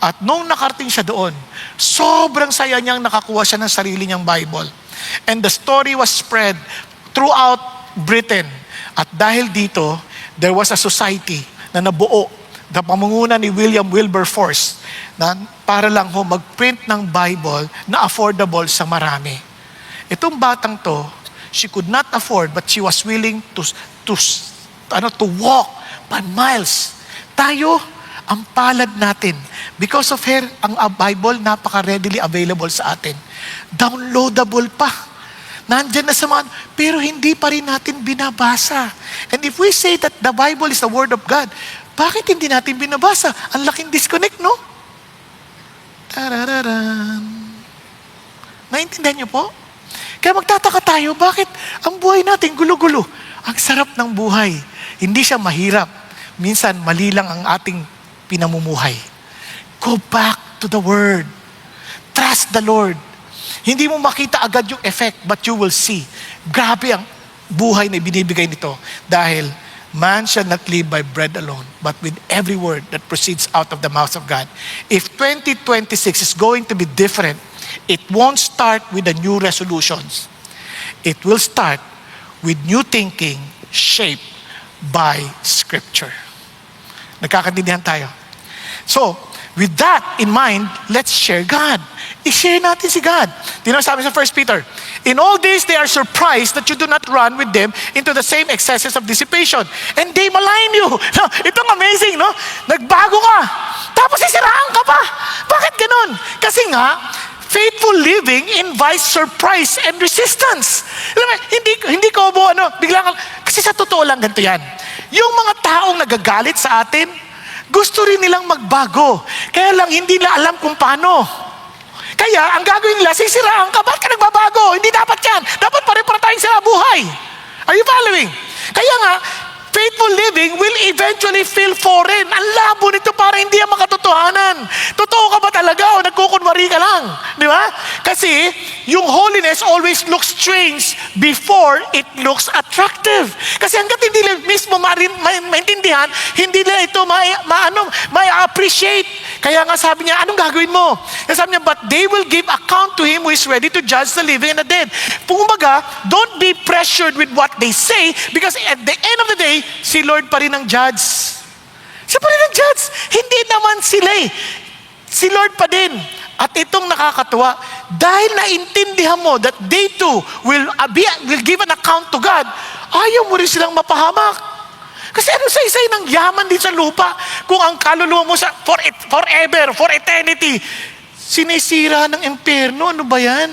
At nung nakarating siya doon, sobrang saya niyang nakakuha siya ng sarili niyang Bible. And the story was spread throughout Britain. At dahil dito, there was a society na nabuo, na pamumunan ni William Wilberforce, na para lang mag-print ng Bible na affordable sa marami. Itong batang to, she could not afford, but she was willing to walk by miles. Tayo, ang palad natin. Because of her, ang Bible napaka-readily available sa atin. Downloadable pa. nandyan na sa mga, pero hindi pa rin natin binabasa. And if we say that the Bible is the Word of God, bakit hindi natin binabasa? Ang laking disconnect, no? Tarararan. Naintindihan niyo po? Kaya magtataka tayo, bakit ang buhay natin gulo-gulo? Ang sarap ng buhay. Hindi siya mahirap. Minsan, mali lang ang ating pinamumuhay. Go back to the Word. Trust the Lord. Hindi mo makita agad yung effect, but you will see. Grabe ang buhay na binibigay nito. Dahil, man shall not live by bread alone, but with every word that proceeds out of the mouth of God. If 2026 is going to be different, it won't start with the new resolutions. It will start with new thinking shaped by Scripture. Nagkakaintindihan tayo. So, with that in mind, let's share God. I-share natin si God. Tingnan sabi sa 1 Peter, in all this they are surprised that you do not run with them into the same excesses of dissipation. And they malign you. No, itong amazing, no? Nagbago ka. Tapos sisiraan ka pa. Bakit ganun? Kasi nga, faithful living invites surprise and resistance. Alam mo, hindi ko biglang, kasi sa totoo lang ganito yan. Yung mga taong nagagalit sa atin, gusto rin nilang magbago. Kaya lang hindi nila alam kung paano. Kaya ang gagawin nila, sisiraan ka, ba't ka nagbabago? Hindi dapat yan. Dapat pare-para tayong sira buhay. Are you following? Kaya nga, faithful living will eventually feel foreign. Ang labo nito para hindi yan makatotohanan. Totoo ka ba talaga o nagkukunwari ka lang? Di ba? Kasi yung holiness always looks strange before it looks attractive. Kasi hanggat hindi nila mismo maintindihan, hindi nila ito ma-appreciate. Kaya nga sabi niya, anong gagawin mo? Kaya sabi niya, but they will give account to Him who is ready to judge the living and the dead. Kumbaga, don't be pressured with what they say because at the end of the day, si Lord pa rin ang judge. Siya pa rin ang judge. Hindi naman sila eh. Si Lord pa din. At itong nakakatuwa, dahil naintindihan mo that they too will give an account to God, ayaw mo rin silang mapahamak. Kasi ano sa isay ng yaman din sa lupa kung ang kaluluwa mo forever, for eternity, sinisira ng impyerno? Ano ba yan?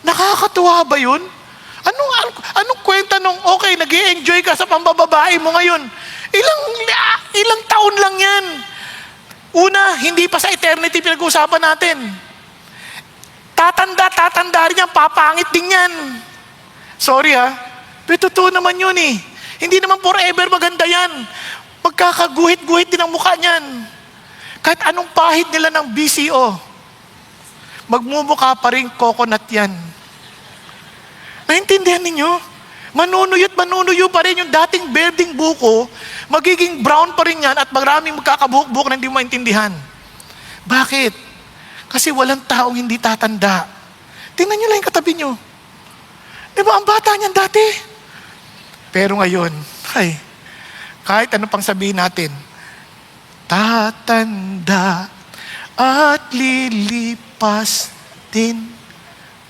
Nakakatuwa ba yun? Anong kwenta nung okay, nag-i-enjoy ka sa pambababae mo ngayon? Ilang taon lang yan. Una, hindi pa sa eternity pinag-uusapan natin. Tatanda rin yan, papangit din yan. Sorry ha, pero totoo naman yun eh. Hindi naman forever maganda yan. Magkakaguhit-guhit din ang mukha niyan. Kahit anong pahid nila ng BCO, magmumukha pa rin coconut yan. Naintindihan ninyo? Manunuyo pa rin yung dating berding buko, magiging brown pa rin yan at maraming magkakabuhok-buhok na hindi mo maintindihan. Bakit? Kasi walang taong hindi tatanda. Tingnan nyo lang yung katabi nyo. Diba ang bata niyan dati? Pero ngayon, kahit ano pang sabihin natin, tatanda at lilipas din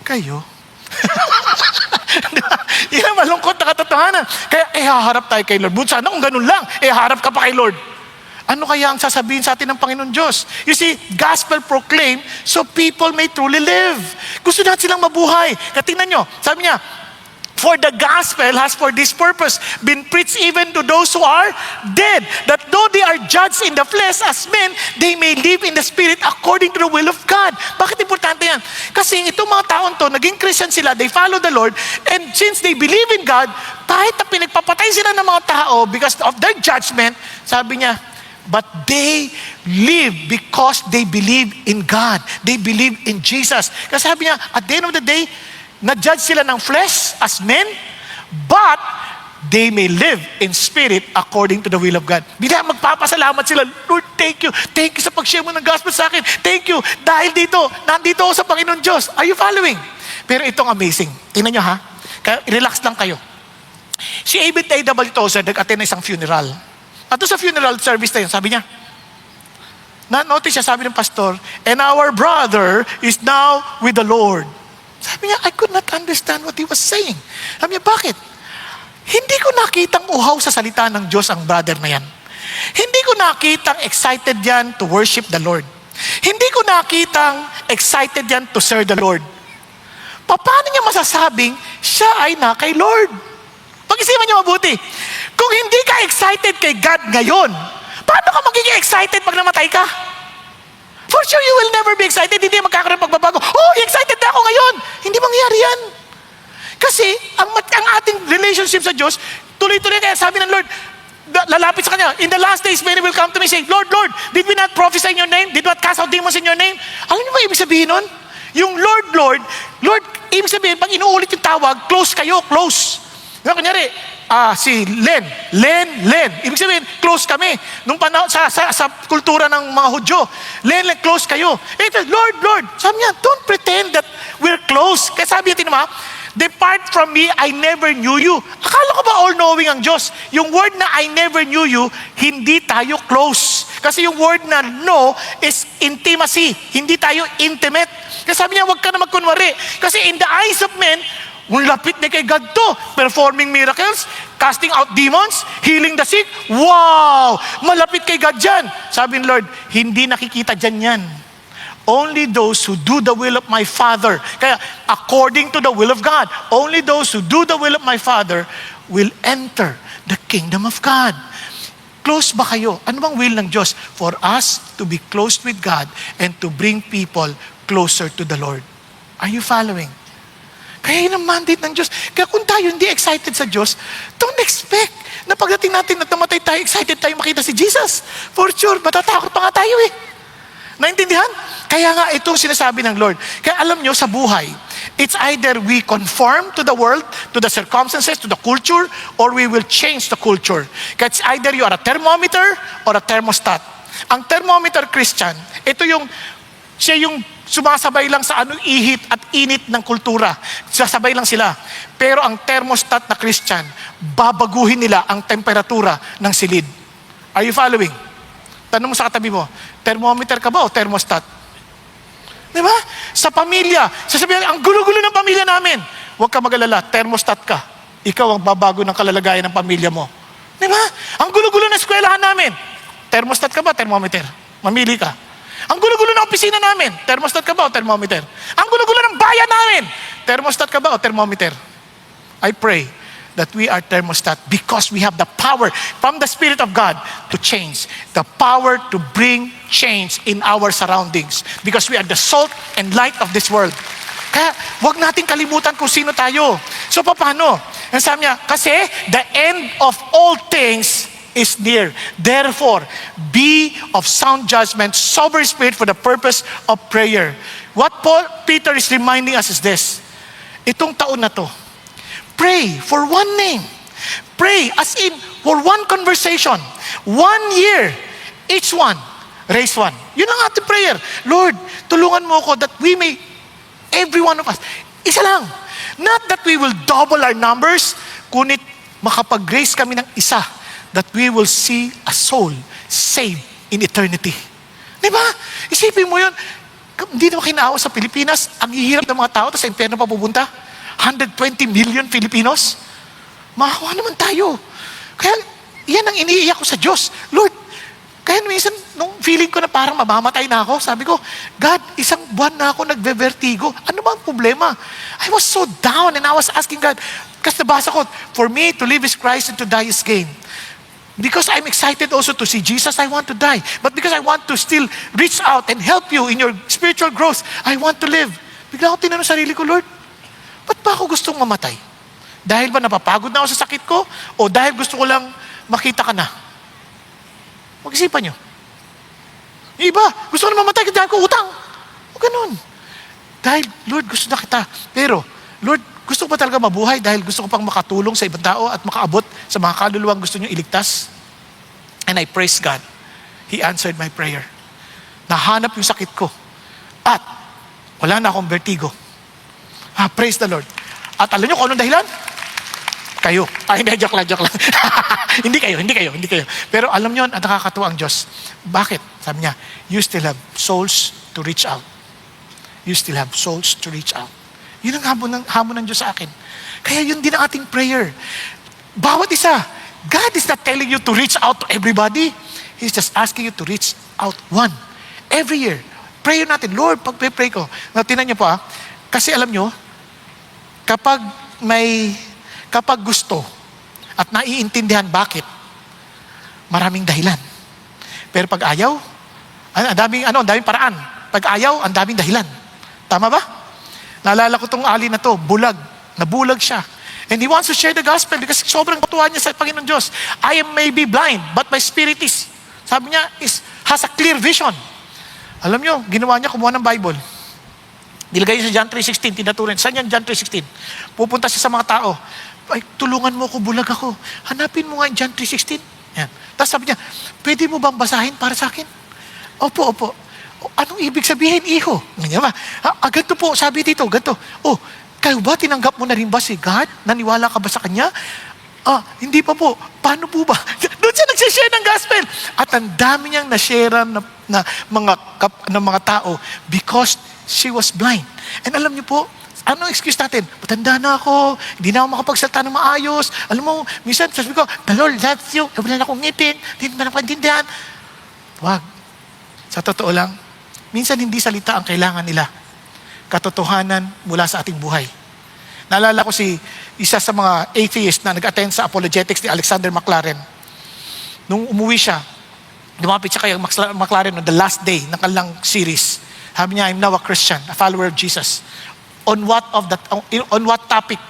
kayo. Diba? Yan ang malungkot na katotohanan. Kaya haharap tayo kay Lord. Sana kung ganun lang, harap ka pa kay Lord. Ano kaya ang sasabihin sa atin ng Panginoon Diyos? You see, gospel proclaim so people may truly live. Gusto natin silang mabuhay. Kaya tingnan nyo, sabi niya, for the gospel has for this purpose been preached even to those who are dead, that though they are judged in the flesh as men, they may live in the spirit according to the will of God. Bakit importante yan? Kasi itong mga taon to, naging Christian sila, they follow the Lord, and since they believe in God, kahit na pinagpapatay sila ng mga tao because of their judgment, sabi niya, but they live because they believe in God. They believe in Jesus. Kasi sabi niya, at the end of the day, na-judge sila ng flesh as men, but they may live in spirit according to the will of God. Bila magpapasalamat sila, Lord, thank you. Thank you sa pag-share mo ng gospel sa akin. Thank you. Dahil dito, nandito ako sa Panginoon Diyos. Are you following? Pero itong amazing. Tingnan nyo ha. Kaya, relax lang kayo. Si David A.W. Tozer, nag-attend na isang funeral. At sa funeral service na yun, sabi niya, na-notice siya, sabi ng pastor, and our brother is now with the Lord. Sabi niya, I could not understand what he was saying. Sabi niya, bakit? Hindi ko nakitang uhaw sa salita ng Diyos ang brother na yan. Hindi ko nakitang excited yan to worship the Lord. Hindi ko nakitang excited yan to serve the Lord. paano niya masasabing siya ay na kay Lord? Pag-isipan niyo mabuti. Kung hindi ka excited kay God ngayon, paano ka magiging excited pag namatay ka? For sure, you will never be excited. Hindi magkakaroon ng pagbabago. Oh, excited na ako ngayon. Hindi mangyayari yan. Kasi, ang ating relationship sa Diyos, tuloy-tuloy kaya sabi ng Lord, lalapit sa Kanya, in the last days, many will come to me saying, Lord, Lord, did we not prophesy in your name? Did we not cast out demons in your name? Alam niyo ba ibig sabihin nun? Yung Lord, Lord, Lord, ibig sabihin, pag inuulit yung tawag, close kayo, close. Kunyari, si Len. Ibig sabihin, close kami. Nung panahon, sa kultura ng mga Hudyo, Len, close kayo. Lord, Lord. Sabi niya, don't pretend that we're close. Kaya sabi niya, tinama, depart from me, I never knew you. Akala ko ba all-knowing ang Diyos? Yung word na I never knew you, hindi tayo close. Kasi yung word na know is intimacy. Hindi tayo intimate. Kaya sabi niya, huwag ka na magkunwari. Kasi in the eyes of men, lapit na kay God to. Performing miracles, casting out demons, healing the sick. Wow! Malapit kay God dyan. Sabi ng Lord, hindi nakikita dyan yan. Only those who do the will of my Father. Kaya, according to the will of God, only those who do the will of my Father will enter the kingdom of God. Close ba kayo? Ano bang will ng Diyos? For us to be close with God and to bring people closer to the Lord. Are you following? Kaya yun ang mandate ng Diyos. Kaya kung tayo hindi excited sa Diyos, don't expect na pagdating natin at namatay tayo, excited tayo makita si Jesus. For sure, matatakot pa nga tayo eh. Naintindihan? Kaya nga itong sinasabi ng Lord. Kaya alam nyo, sa buhay, it's either we conform to the world, to the circumstances, to the culture, or we will change the culture. Kaya it's either you are a thermometer or a thermostat. Ang thermometer Christian, siya yung sumasabay lang sa anong ihit at init ng kultura. Sasabay lang sila. Pero ang thermostat na Christian, babaguhin nila ang temperatura ng silid. Are you following? Tanong mo sa katabi mo, thermometer ka ba o thermostat? Di ba? Sa pamilya, sasabihin, ang gulo-gulo ng pamilya namin. Huwag ka mag-alala, thermostat ka. Ikaw ang babago ng kalalagayan ng pamilya mo. Di ba? Ang gulo-gulo ng eskwelahan namin. Thermostat ka ba, thermometer? Mamili ka. Ang gulo-gulo ng opisina namin, thermostat ka ba o thermometer? Ang gulo-gulo ng bayan namin, thermostat ka ba o thermometer? I pray that we are thermostat because we have the power from the Spirit of God to change. The power to bring change in our surroundings because we are the salt and light of this world. Kaya wag natin kalimutan kung sino tayo. So paano? Ang sabi niya, kasi the end of all things is near. Therefore, be of sound judgment, sober spirit for the purpose of prayer. What Peter is reminding us is this. Itong taon na to, pray for one name. Pray as in for one conversation. 1 year. Each one. Raise one. Yun ang ating prayer. Lord, tulungan mo ako that we may, every one of us, isa lang. Not that we will double our numbers, kunit makapag-grace kami ng isa that we will see a soul saved in eternity. Di ba? Isipin mo yun. Hindi naman kinaawa sa Pilipinas. Ang hihirap ng mga tao, tapos sa impyerno pa pupunta. 120 million Filipinos. Makakuha naman tayo. Kaya, yan ang iniiyak ko sa Diyos. Lord, kaya minsan, nung feeling ko na parang mamamatay na ako, sabi ko, God, isang buwan na ako nagbe-vertigo. Ano ba ang problema? I was so down and I was asking God, kasi nabasa ko, for me to live is Christ and to die is gain. Because I'm excited also to see Jesus, I want to die. But because I want to still reach out and help you in your spiritual growth, I want to live. Bigla ako tinanong sarili ko, Lord, ba't ba ako gustong mamatay? Dahil ba napapagod na ako sa sakit ko? O dahil gusto ko lang makita ka na? Mag-isipan nyo. Yung iba, gusto ko na mamatay dahil ko utang. O ganun. Dahil, Lord, gusto na kita. Pero, Lord, gusto ko ba talaga mabuhay dahil gusto ko pang makatulong sa ibang tao at makaabot sa mga kaluluwang gusto nyo iligtas? And I praise God. He answered my prayer. Nahanap yung sakit ko. At wala na akong vertigo. Praise the Lord. At alam nyo kung anong dahilan? Kayo. Hindi, joke lang. hindi kayo. Pero alam nyo, ang nakakatuwa ang Diyos. Bakit? Sabi niya, you still have souls to reach out. You still have souls to reach out. Yun ang hamon ng Diyos sa akin. Kaya yun din ang ating prayer. Bawat isa, God is not telling you to reach out to everybody. He's just asking you to reach out one. Every year. Prayer natin, Lord, pag-pray ko. Now, tinan niyo po kasi alam nyo, kapag gusto at naiintindihan bakit, maraming dahilan. Pero pag ayaw, ang daming paraan. Pag ayaw, ang daming dahilan. Tama ba? Naalala ko tong ali na to, nabulag siya. And he wants to share the gospel because sobrang katuwa niya sa Panginoon Diyos. I may be blind, but my spirit is, sabi niya, has a clear vision. Alam niyo, ginawa niya, kumuha ng Bible. Nilagay niya sa John 3:16, tinaturin. Saan yan John 3:16? Pupunta siya sa mga tao. Ay, tulungan mo ako, bulag ako. Hanapin mo nga yung John 3:16. Yan. Tapos sabi niya, pwede mo bang basahin para sa akin? Opo. Anong ibig sabihin, iho? Ganyan ba? Ganito po, sabi dito, ganito. Kayo ba, tinanggap mo na rin ba si God? Naniwala ka ba sa Kanya? Hindi pa po. Paano po ba? Doon siya nagsishare ng gospel. At ang dami niyang na-share na mga tao because she was blind. And alam niyo po, ano excuse natin? Matanda na ako, hindi na ako makapagsalita ng maayos. Alam mo, minsan sabi ko, the Lord loves you, wala na akong ngipin, hindi na napantindihan. Wag. Sa totoo lang, minsan hindi salita ang kailangan nila. Katotohanan mula sa ating buhay. Naalala ko isa sa mga atheist na nag-attend sa apologetics ni Alexander McLaren. Nung umuwi siya, lumapit siya kay McLaren on the last day ng kanilang series. Sabi niya, I'm now a Christian, a follower of Jesus. On what topic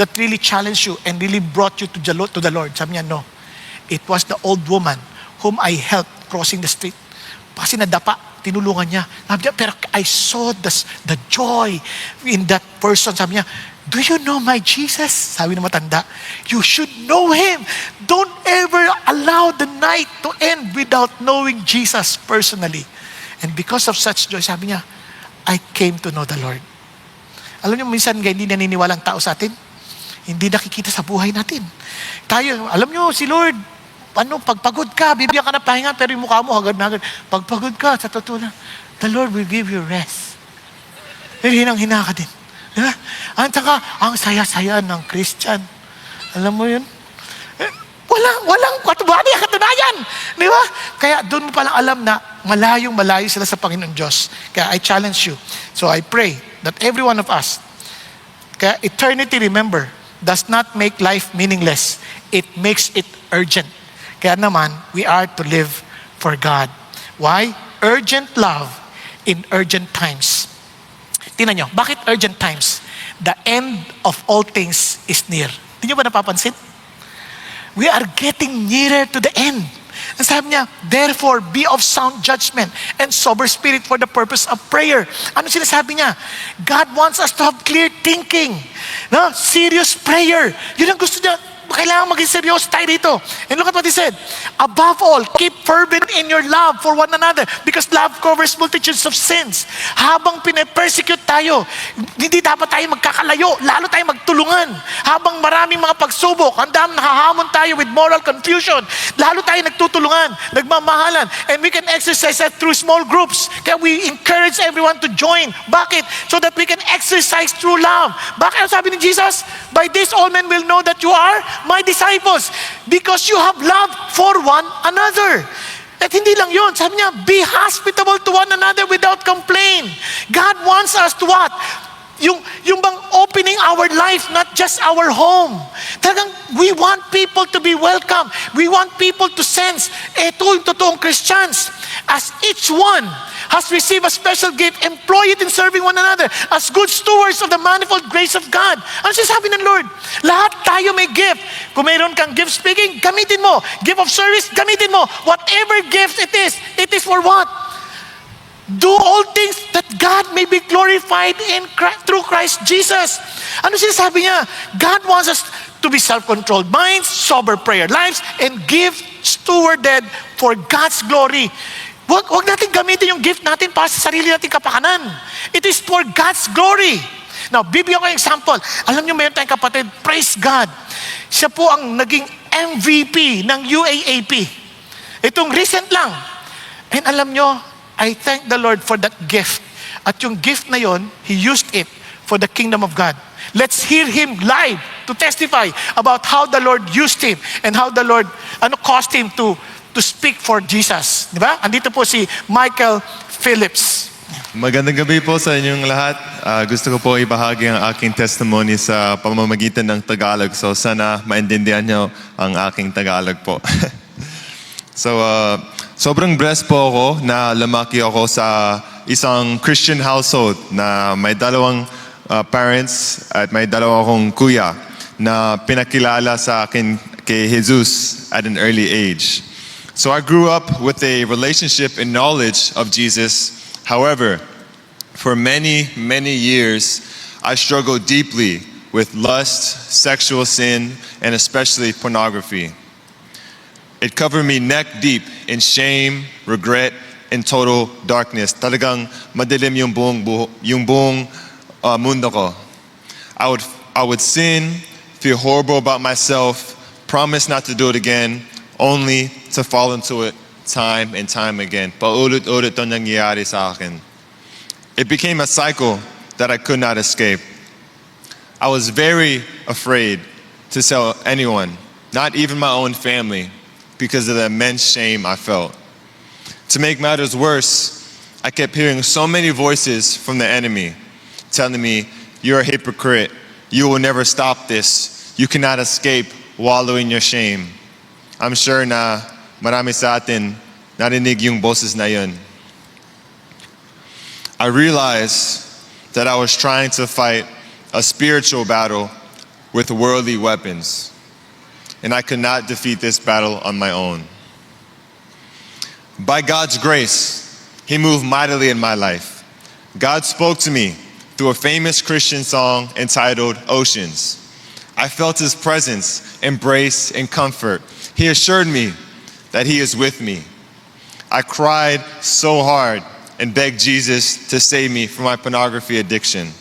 that really challenged you and really brought you to the Lord? Sabi niya, no. It was the old woman whom I helped crossing the street. Kasi nadapa, tinulungan niya. Sabi niya, pero I saw the joy in that person. Sabi niya, do you know my Jesus? Sabi ng matanda, you should know Him. Don't ever allow the night to end without knowing Jesus personally. And because of such joy, sabi niya, I came to know the Lord. Alam niyo, minsan hindi naniniwala ang tao sa atin. Hindi nakikita sa buhay natin. Tayo, alam niyo, si Lord, pagpagod ka, bibigyan ka ng pahinga, pero yung mukha mo hagad na hagad. Pagpagod ka, sa totoo lang, the Lord will give you rest. Pero hinang-hina ka din. Diba? At saka, ang saya-saya ng Christian. Alam mo yun? Walang katunayan. Di ba? Kaya doon mo palang alam na malayong-malayo sila sa Panginoon Diyos. Kaya I challenge you. So I pray that every one of us, kaya eternity, remember, does not make life meaningless. It makes it urgent. Kaya naman, we are to live for God. Why? Urgent love in urgent times. Tingnan nyo, bakit urgent times? The end of all things is near. Hindi nyo ba napapansin? We are getting nearer to the end. And sabi niya, therefore, be of sound judgment and sober spirit for the purpose of prayer. Ano sinasabi niya? God wants us to have clear thinking. No? Serious prayer. Yun ang gusto niya. Kailangan maging seryoso tayo dito. And look at what he said. Above all, keep fervent in your love for one another because love covers multitudes of sins. Habang pinapersecute tayo, hindi dapat tayo magkakalayo, lalo tayo magtulungan. Habang maraming mga pagsubok, handang nahahamon tayo with moral confusion, lalo tayo nagtutulungan, nagmamahalan. And we can exercise that through small groups. Kaya we encourage everyone to join. Bakit? So that we can exercise true love. Bakit ang sabi ni Jesus? By this all men will know that you are my disciples because you have love for one another. At hindi lang yun. Sabi niya, be hospitable to one another without complaint. God wants us to what? Yung bang opening our life, not just our home. Talagang we want people to be welcome. We want people to sense, ito yung totoong Christians. As each one has received a special gift, employ it in serving one another as good stewards of the manifold grace of God. Ano sinasabi ng Lord? Lahat tayo may gift. Kung mayroon kang gift speaking, gamitin mo. Gift of service, gamitin mo. Whatever gift it is for what? Do all things that God may be glorified through Christ Jesus. Ano sinasabi niya? God wants us to be self-controlled minds, sober prayer lives, and give stewarded for God's glory. Huwag natin gamitin yung gift natin para sa sarili nating kapakanan. It is for God's glory. Now, bibigyan ko yung example. Alam niyo, mayroon tayong kapatid, praise God. Siya po ang naging MVP ng UAAP. Itong recent lang. And alam niyo, I thank the Lord for that gift. At yung gift na yon, He used it for the kingdom of God. Let's hear him live to testify about how the Lord used him and how the Lord caused him to speak for Jesus. Di ba? Andito po si Michael Phillips. Magandang gabi po sa inyong lahat. Gusto ko po ibahagi ang aking testimony sa pamamagitan ng Tagalog. So sana maintindihan niyo ang aking Tagalog po. So sobrang blessed po ako na lumaki ako sa isang Christian household na may dalawang parents at may dalawa akong kuya na pinakilala sa akin kay Jesus at an early age. So I grew up with a relationship and knowledge of Jesus. However, for many, many years, I struggled deeply with lust, sexual sin, and especially pornography. It covered me neck deep in shame, regret, and total darkness. Talagang madilim yung buong mundo ko. I would sin, feel horrible about myself, promise not to do it again, only to fall into it time and time again. Paulit-ulit ito nangyayari sa akin. It became a cycle that I could not escape. I was very afraid to tell anyone, not even my own family, because of the immense shame I felt. To make matters worse, I kept hearing so many voices from the enemy telling me, "You're a hypocrite. You will never stop this. You cannot escape wallowing in your shame." I'm sure na marami sa atin narinig yung boses na yun. I realized that I was trying to fight a spiritual battle with worldly weapons, and I could not defeat this battle on my own. By God's grace, He moved mightily in my life. God spoke to me through a famous Christian song entitled Oceans. I felt His presence, embrace, and comfort. He assured me that He is with me. I cried so hard and begged Jesus to save me from my pornography addiction.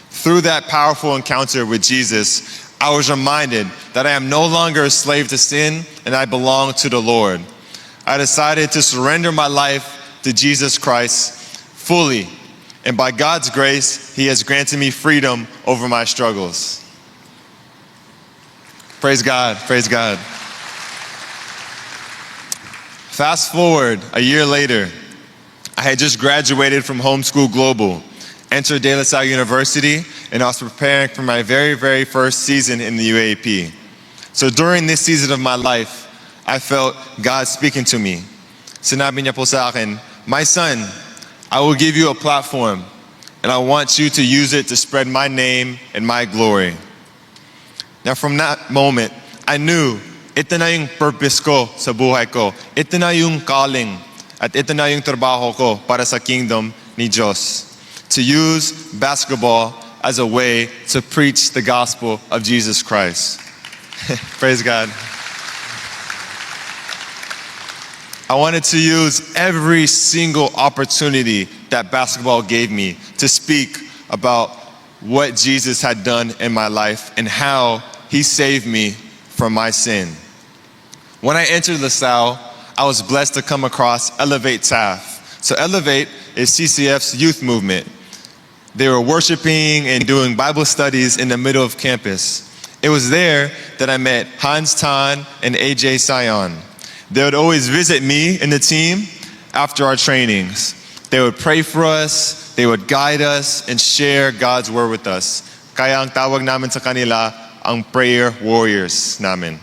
Through that powerful encounter with Jesus, I was reminded that I am no longer a slave to sin and I belong to the Lord. I decided to surrender my life to Jesus Christ fully, and by God's grace, He has granted me freedom over my struggles. Praise God, praise God. Fast forward a year later, I had just graduated from Homeschool Global, entered De La Salle University, and I was preparing for my very, very first season in the UAP. So during this season of my life, I felt God speaking to me. Sinabi niya po sa akin, "My son, I will give you a platform, and I want you to use it to spread my name and my glory." Now from that moment, I knew ito na yung purpose ko sa buhay ko. Ito na yung calling at ito na yung trabaho ko para sa kingdom ni Diyos. To use basketball as a way to preach the gospel of Jesus Christ. Praise God. I wanted to use every single opportunity that basketball gave me to speak about what Jesus had done in my life and how He saved me from my sin. When I entered LaSalle, I was blessed to come across Elevate Taft. So Elevate is CCF's youth movement. They were worshiping and doing Bible studies in the middle of campus. It was there that I met Hans Tan and AJ Sion. They would always visit me and the team after our trainings. They would pray for us, they would guide us, and share God's word with us. Kaya ang tawag namin sa kanila, ang prayer warriors namin.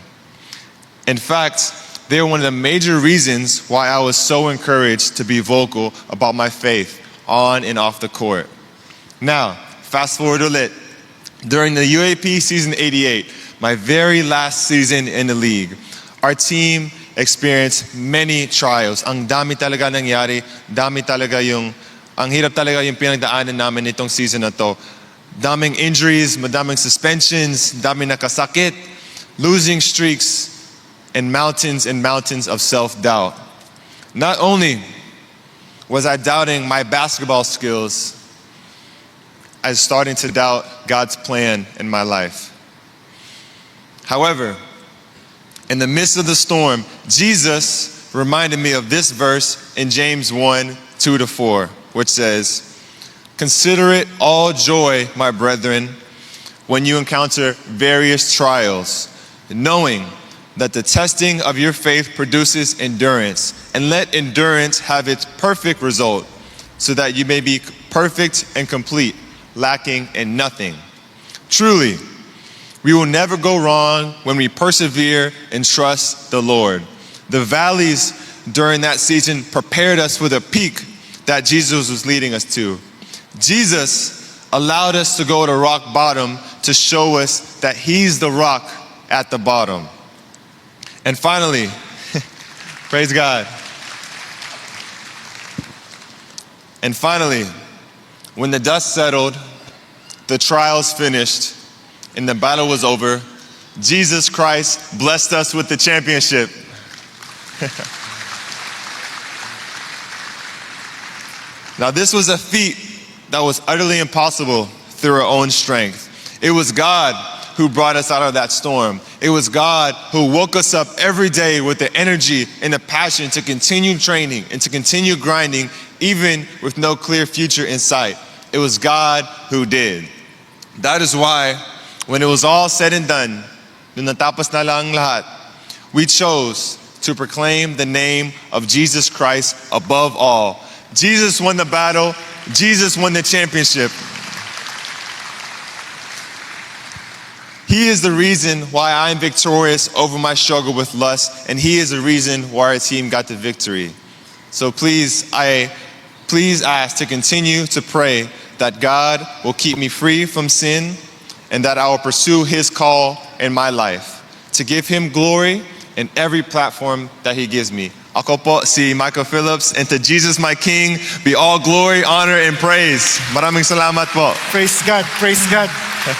In fact, they were one of the major reasons why I was so encouraged to be vocal about my faith on and off the court. Now, fast forward ulit. During the UAP season 88, my very last season in the league, our team experienced many trials. Ang dami talaga nangyari, ang hirap talaga yung pinagdaanan namin nitong season na to. Daming injuries, madaming suspensions, daming nakasakit, losing streaks, and mountains of self-doubt. Not only was I doubting my basketball skills, I was starting to doubt God's plan in my life. However, in the midst of the storm, Jesus reminded me of this verse in James 1:2-4, which says, "Consider it all joy, my brethren, when you encounter various trials, knowing that the testing of your faith produces endurance, and let endurance have its perfect result, so that you may be perfect and complete, lacking in nothing. Truly, we will never go wrong when we persevere and trust the Lord. The valleys during that season prepared us for the peak that Jesus was leading us to. Jesus allowed us to go to rock bottom to show us that He's the rock at the bottom. And finally, praise God. And finally, when the dust settled, the trials finished, and the battle was over, Jesus Christ blessed us with the championship. Now, this was a feat that was utterly impossible through our own strength. It was God who brought us out of that storm. It was God who woke us up every day with the energy and the passion to continue training and to continue grinding, even with no clear future in sight. It was God who did. That is why, when it was all said and done, nung natapos na lang lahat, we chose to proclaim the name of Jesus Christ above all. Jesus won the battle. Jesus won the championship. He is the reason why I'm victorious over my struggle with lust, and He is the reason why our team got the victory. So please ask to continue to pray that God will keep me free from sin and that I will pursue His call in my life, to give Him glory in every platform that He gives me. Ako po si Michael Phillips, and to Jesus my King be all glory, honor, and praise. Maraming salamat po. Praise God, praise God.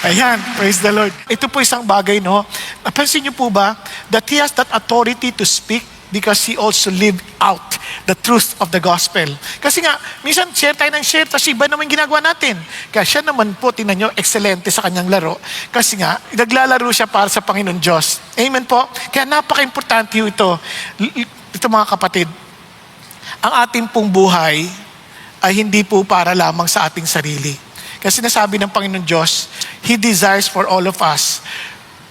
Ayan, praise the Lord. Ito po isang bagay, no? Napansin niyo po ba that He has that authority to speak because He also lived out the truth of the gospel. Kasi nga, minsan share tayo ng share, tapos iba naman ginagawa natin. Kaya siya naman po, tingnan nyo, excelente sa kanyang laro. Kasi nga, naglalaro siya para sa Panginoon Diyos. Amen po? Kaya napaka-importante ito. Ito mga kapatid, ang ating pong buhay ay hindi po para lamang sa ating sarili. Kasi nasabi ng Panginoon Diyos, He desires for all of us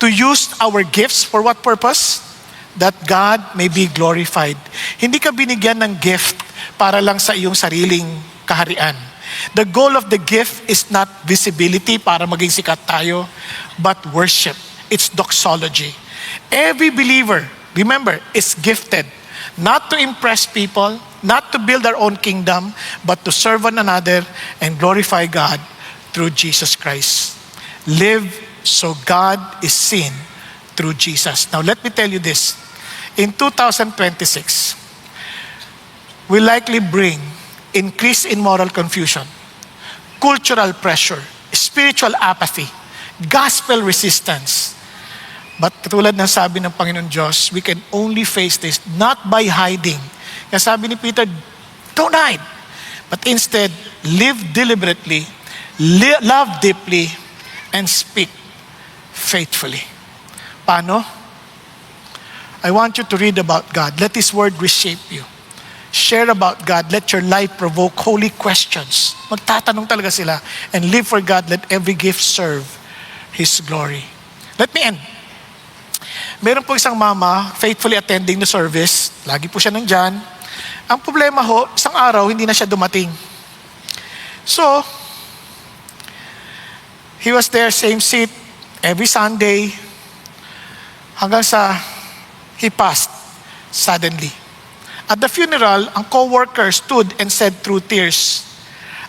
to use our gifts for what purpose? That God may be glorified. Hindi ka binigyan ng gift para lang sa iyong sariling kaharian. The goal of the gift is not visibility para maging sikat tayo, but worship. It's doxology. Every believer, remember, is gifted not to impress people, not to build our own kingdom, but to serve one another and glorify God through Jesus Christ. Live so God is seen through Jesus. Now let me tell you this. In 2026, we likely bring increase in moral confusion, cultural pressure, spiritual apathy, gospel resistance. But katulad ng sabi ng Panginoon Diyos, we can only face this not by hiding. Kaya sabi ni Peter, don't hide. But instead, live deliberately, love deeply, and speak faithfully. Paano? I want you to read about God. Let His Word reshape you. Share about God. Let your life provoke holy questions. Magtatanong talaga sila. And live for God. Let every gift serve His glory. Let me end. Meron po isang mama, faithfully attending the service. Lagi po siya nandyan. Ang problema ho, isang araw, hindi na siya dumating. So, he was there, same seat, every Sunday, hanggang sa he passed suddenly. At the funeral, ang co-worker stood and said through tears,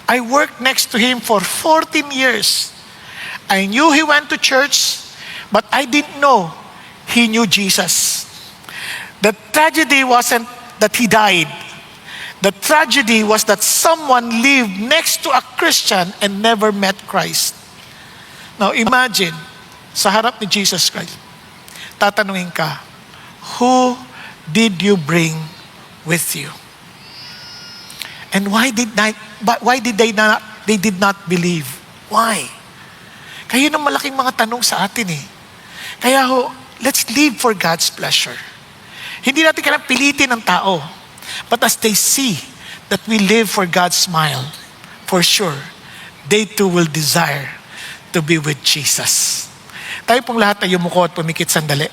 I worked next to him for 14 years. I knew he went to church, but I didn't know he knew Jesus. The tragedy wasn't that he died. The tragedy was that someone lived next to a Christian and never met Christ. Now imagine, sa harap ni Jesus Christ, tatanungin ka, who did you bring with you? And why did they did not believe? Why? Kaya yun ang malaking mga tanong sa atin eh. Kaya ho, let's live for God's pleasure. Hindi natin kailangang pilitin ng tao. But as they see that we live for God's smile, for sure, they too will desire to be with Jesus. Tayo pong lahat ay yumuko at pumikit sandali.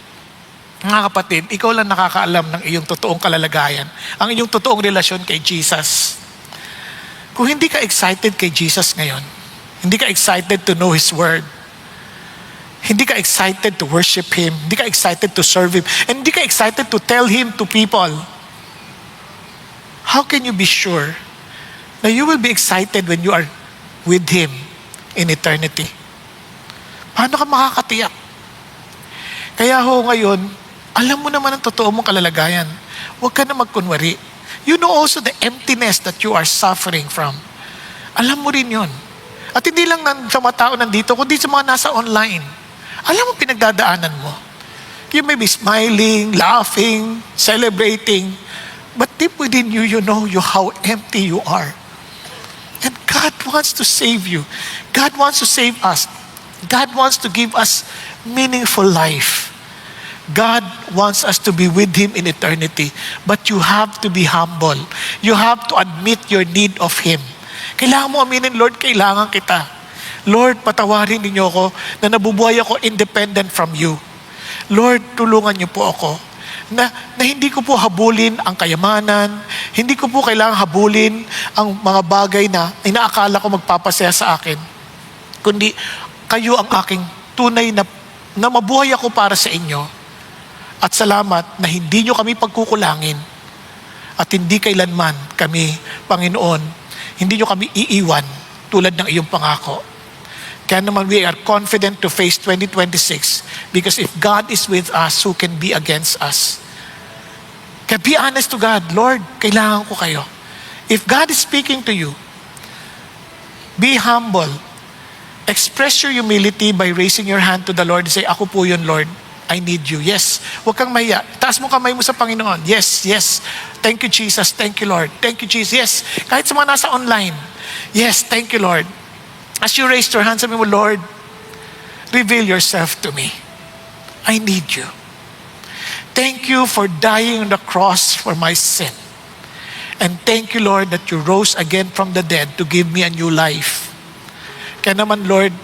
Mga kapatid, ikaw lang nakakaalam ng iyong totoong kalalagayan, ang iyong totoong relasyon kay Jesus. Kung hindi ka excited kay Jesus ngayon, Hindi ka excited to know His Word. Hindi ka excited to worship Him. Hindi ka excited to serve Him. And hindi ka excited to tell Him to people. How can you be sure na you will be excited when you are with Him in eternity? Paano ka makakatiyak? Kaya ngayon, alam mo naman ang totoo mong kalalagayan. Huwag ka na magkunwari. You know also the emptiness that you are suffering from. Alam mo rin yun. At hindi lang sa mga tao nandito, kundi sa mga nasa online. Alam mo pinagdadaanan mo. You may be smiling, laughing, celebrating, but deep within you, you know how empty you are. And God wants to save you. God wants to save us. God wants to give us meaningful life. God wants us to be with Him in eternity. But you have to be humble. You have to admit your need of Him. Kailangan mo aminin, Lord, kailangan kita. Lord, patawarin ninyo ako na nabubuhay ako independent from you. Lord, tulungan niyo po ako na hindi ko po habulin ang kayamanan, hindi ko po kailangan habulin ang mga bagay na inaakala ko magpapasaya sa akin, kundi kayo ang aking tunay na mabuhay ako para sa inyo. At salamat na hindi nyo kami pagkukulangin at hindi kailanman kami, Panginoon, hindi nyo kami iiwan tulad ng iyong pangako. Kaya naman we are confident to face 2026 because if God is with us, who can be against us? Kaya be honest to God, Lord, kailangan ko kayo. If God is speaking to you, be humble. Express your humility by raising your hand to the Lord and say, ako po yun, Lord. I need you. Yes. Huwag kang mahiya. Taas mo kamay mo sa Panginoon. Yes, yes. Thank you, Jesus. Thank you, Lord. Thank you, Jesus. Yes. Kahit sa mga nasa online. Yes, thank you, Lord. As you raised your hands, sabi mo, Lord, reveal yourself to me. I need you. Thank you for dying on the cross for my sin. And thank you, Lord, that you rose again from the dead to give me a new life. Kaya naman, Lord,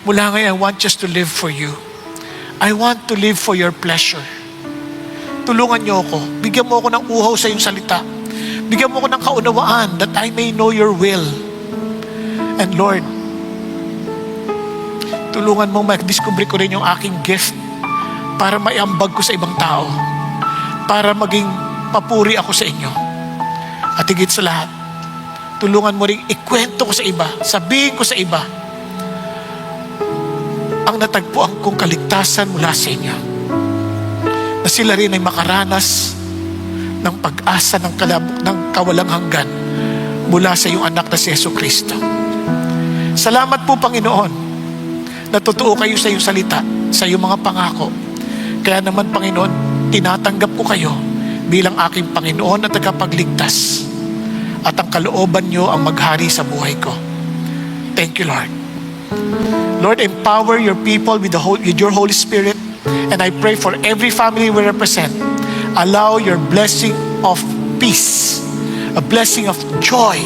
mula ngayon, I want just to live for you. I want to live for your pleasure. Tulungan niyo ako. Bigyan mo ako ng uhaw sa iyong salita. Bigyan mo ako ng kaunawaan that I may know your will. And Lord, tulungan mo mag-discover ko rin yung aking gift para maiambag ko sa ibang tao. Para maging papuri ako sa inyo. At higit sa lahat, tulungan mo rin ikwento ko sa iba, sabihin ko sa iba, ang natagpuan kong kaligtasan mula sa inyo. Na sila rin ay makaranas ng pag-asa ng kawalang hanggan mula sa iyong anak na si Yesu Cristo. Salamat po, Panginoon, na totoo kayo sa iyong salita, sa iyong mga pangako. Kaya naman, Panginoon, tinatanggap ko kayo bilang aking Panginoon at tagapagligtas. At ang kalooban niyo ang maghari sa buhay ko. Thank you, Lord. Lord, empower your people with your Holy Spirit. And I pray for every family we represent. Allow your blessing of peace, a blessing of joy,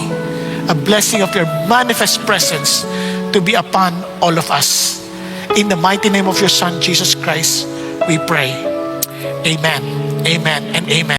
a blessing of your manifest presence to be upon all of us. In the mighty name of your Son, Jesus Christ, we pray. Amen, amen, and amen.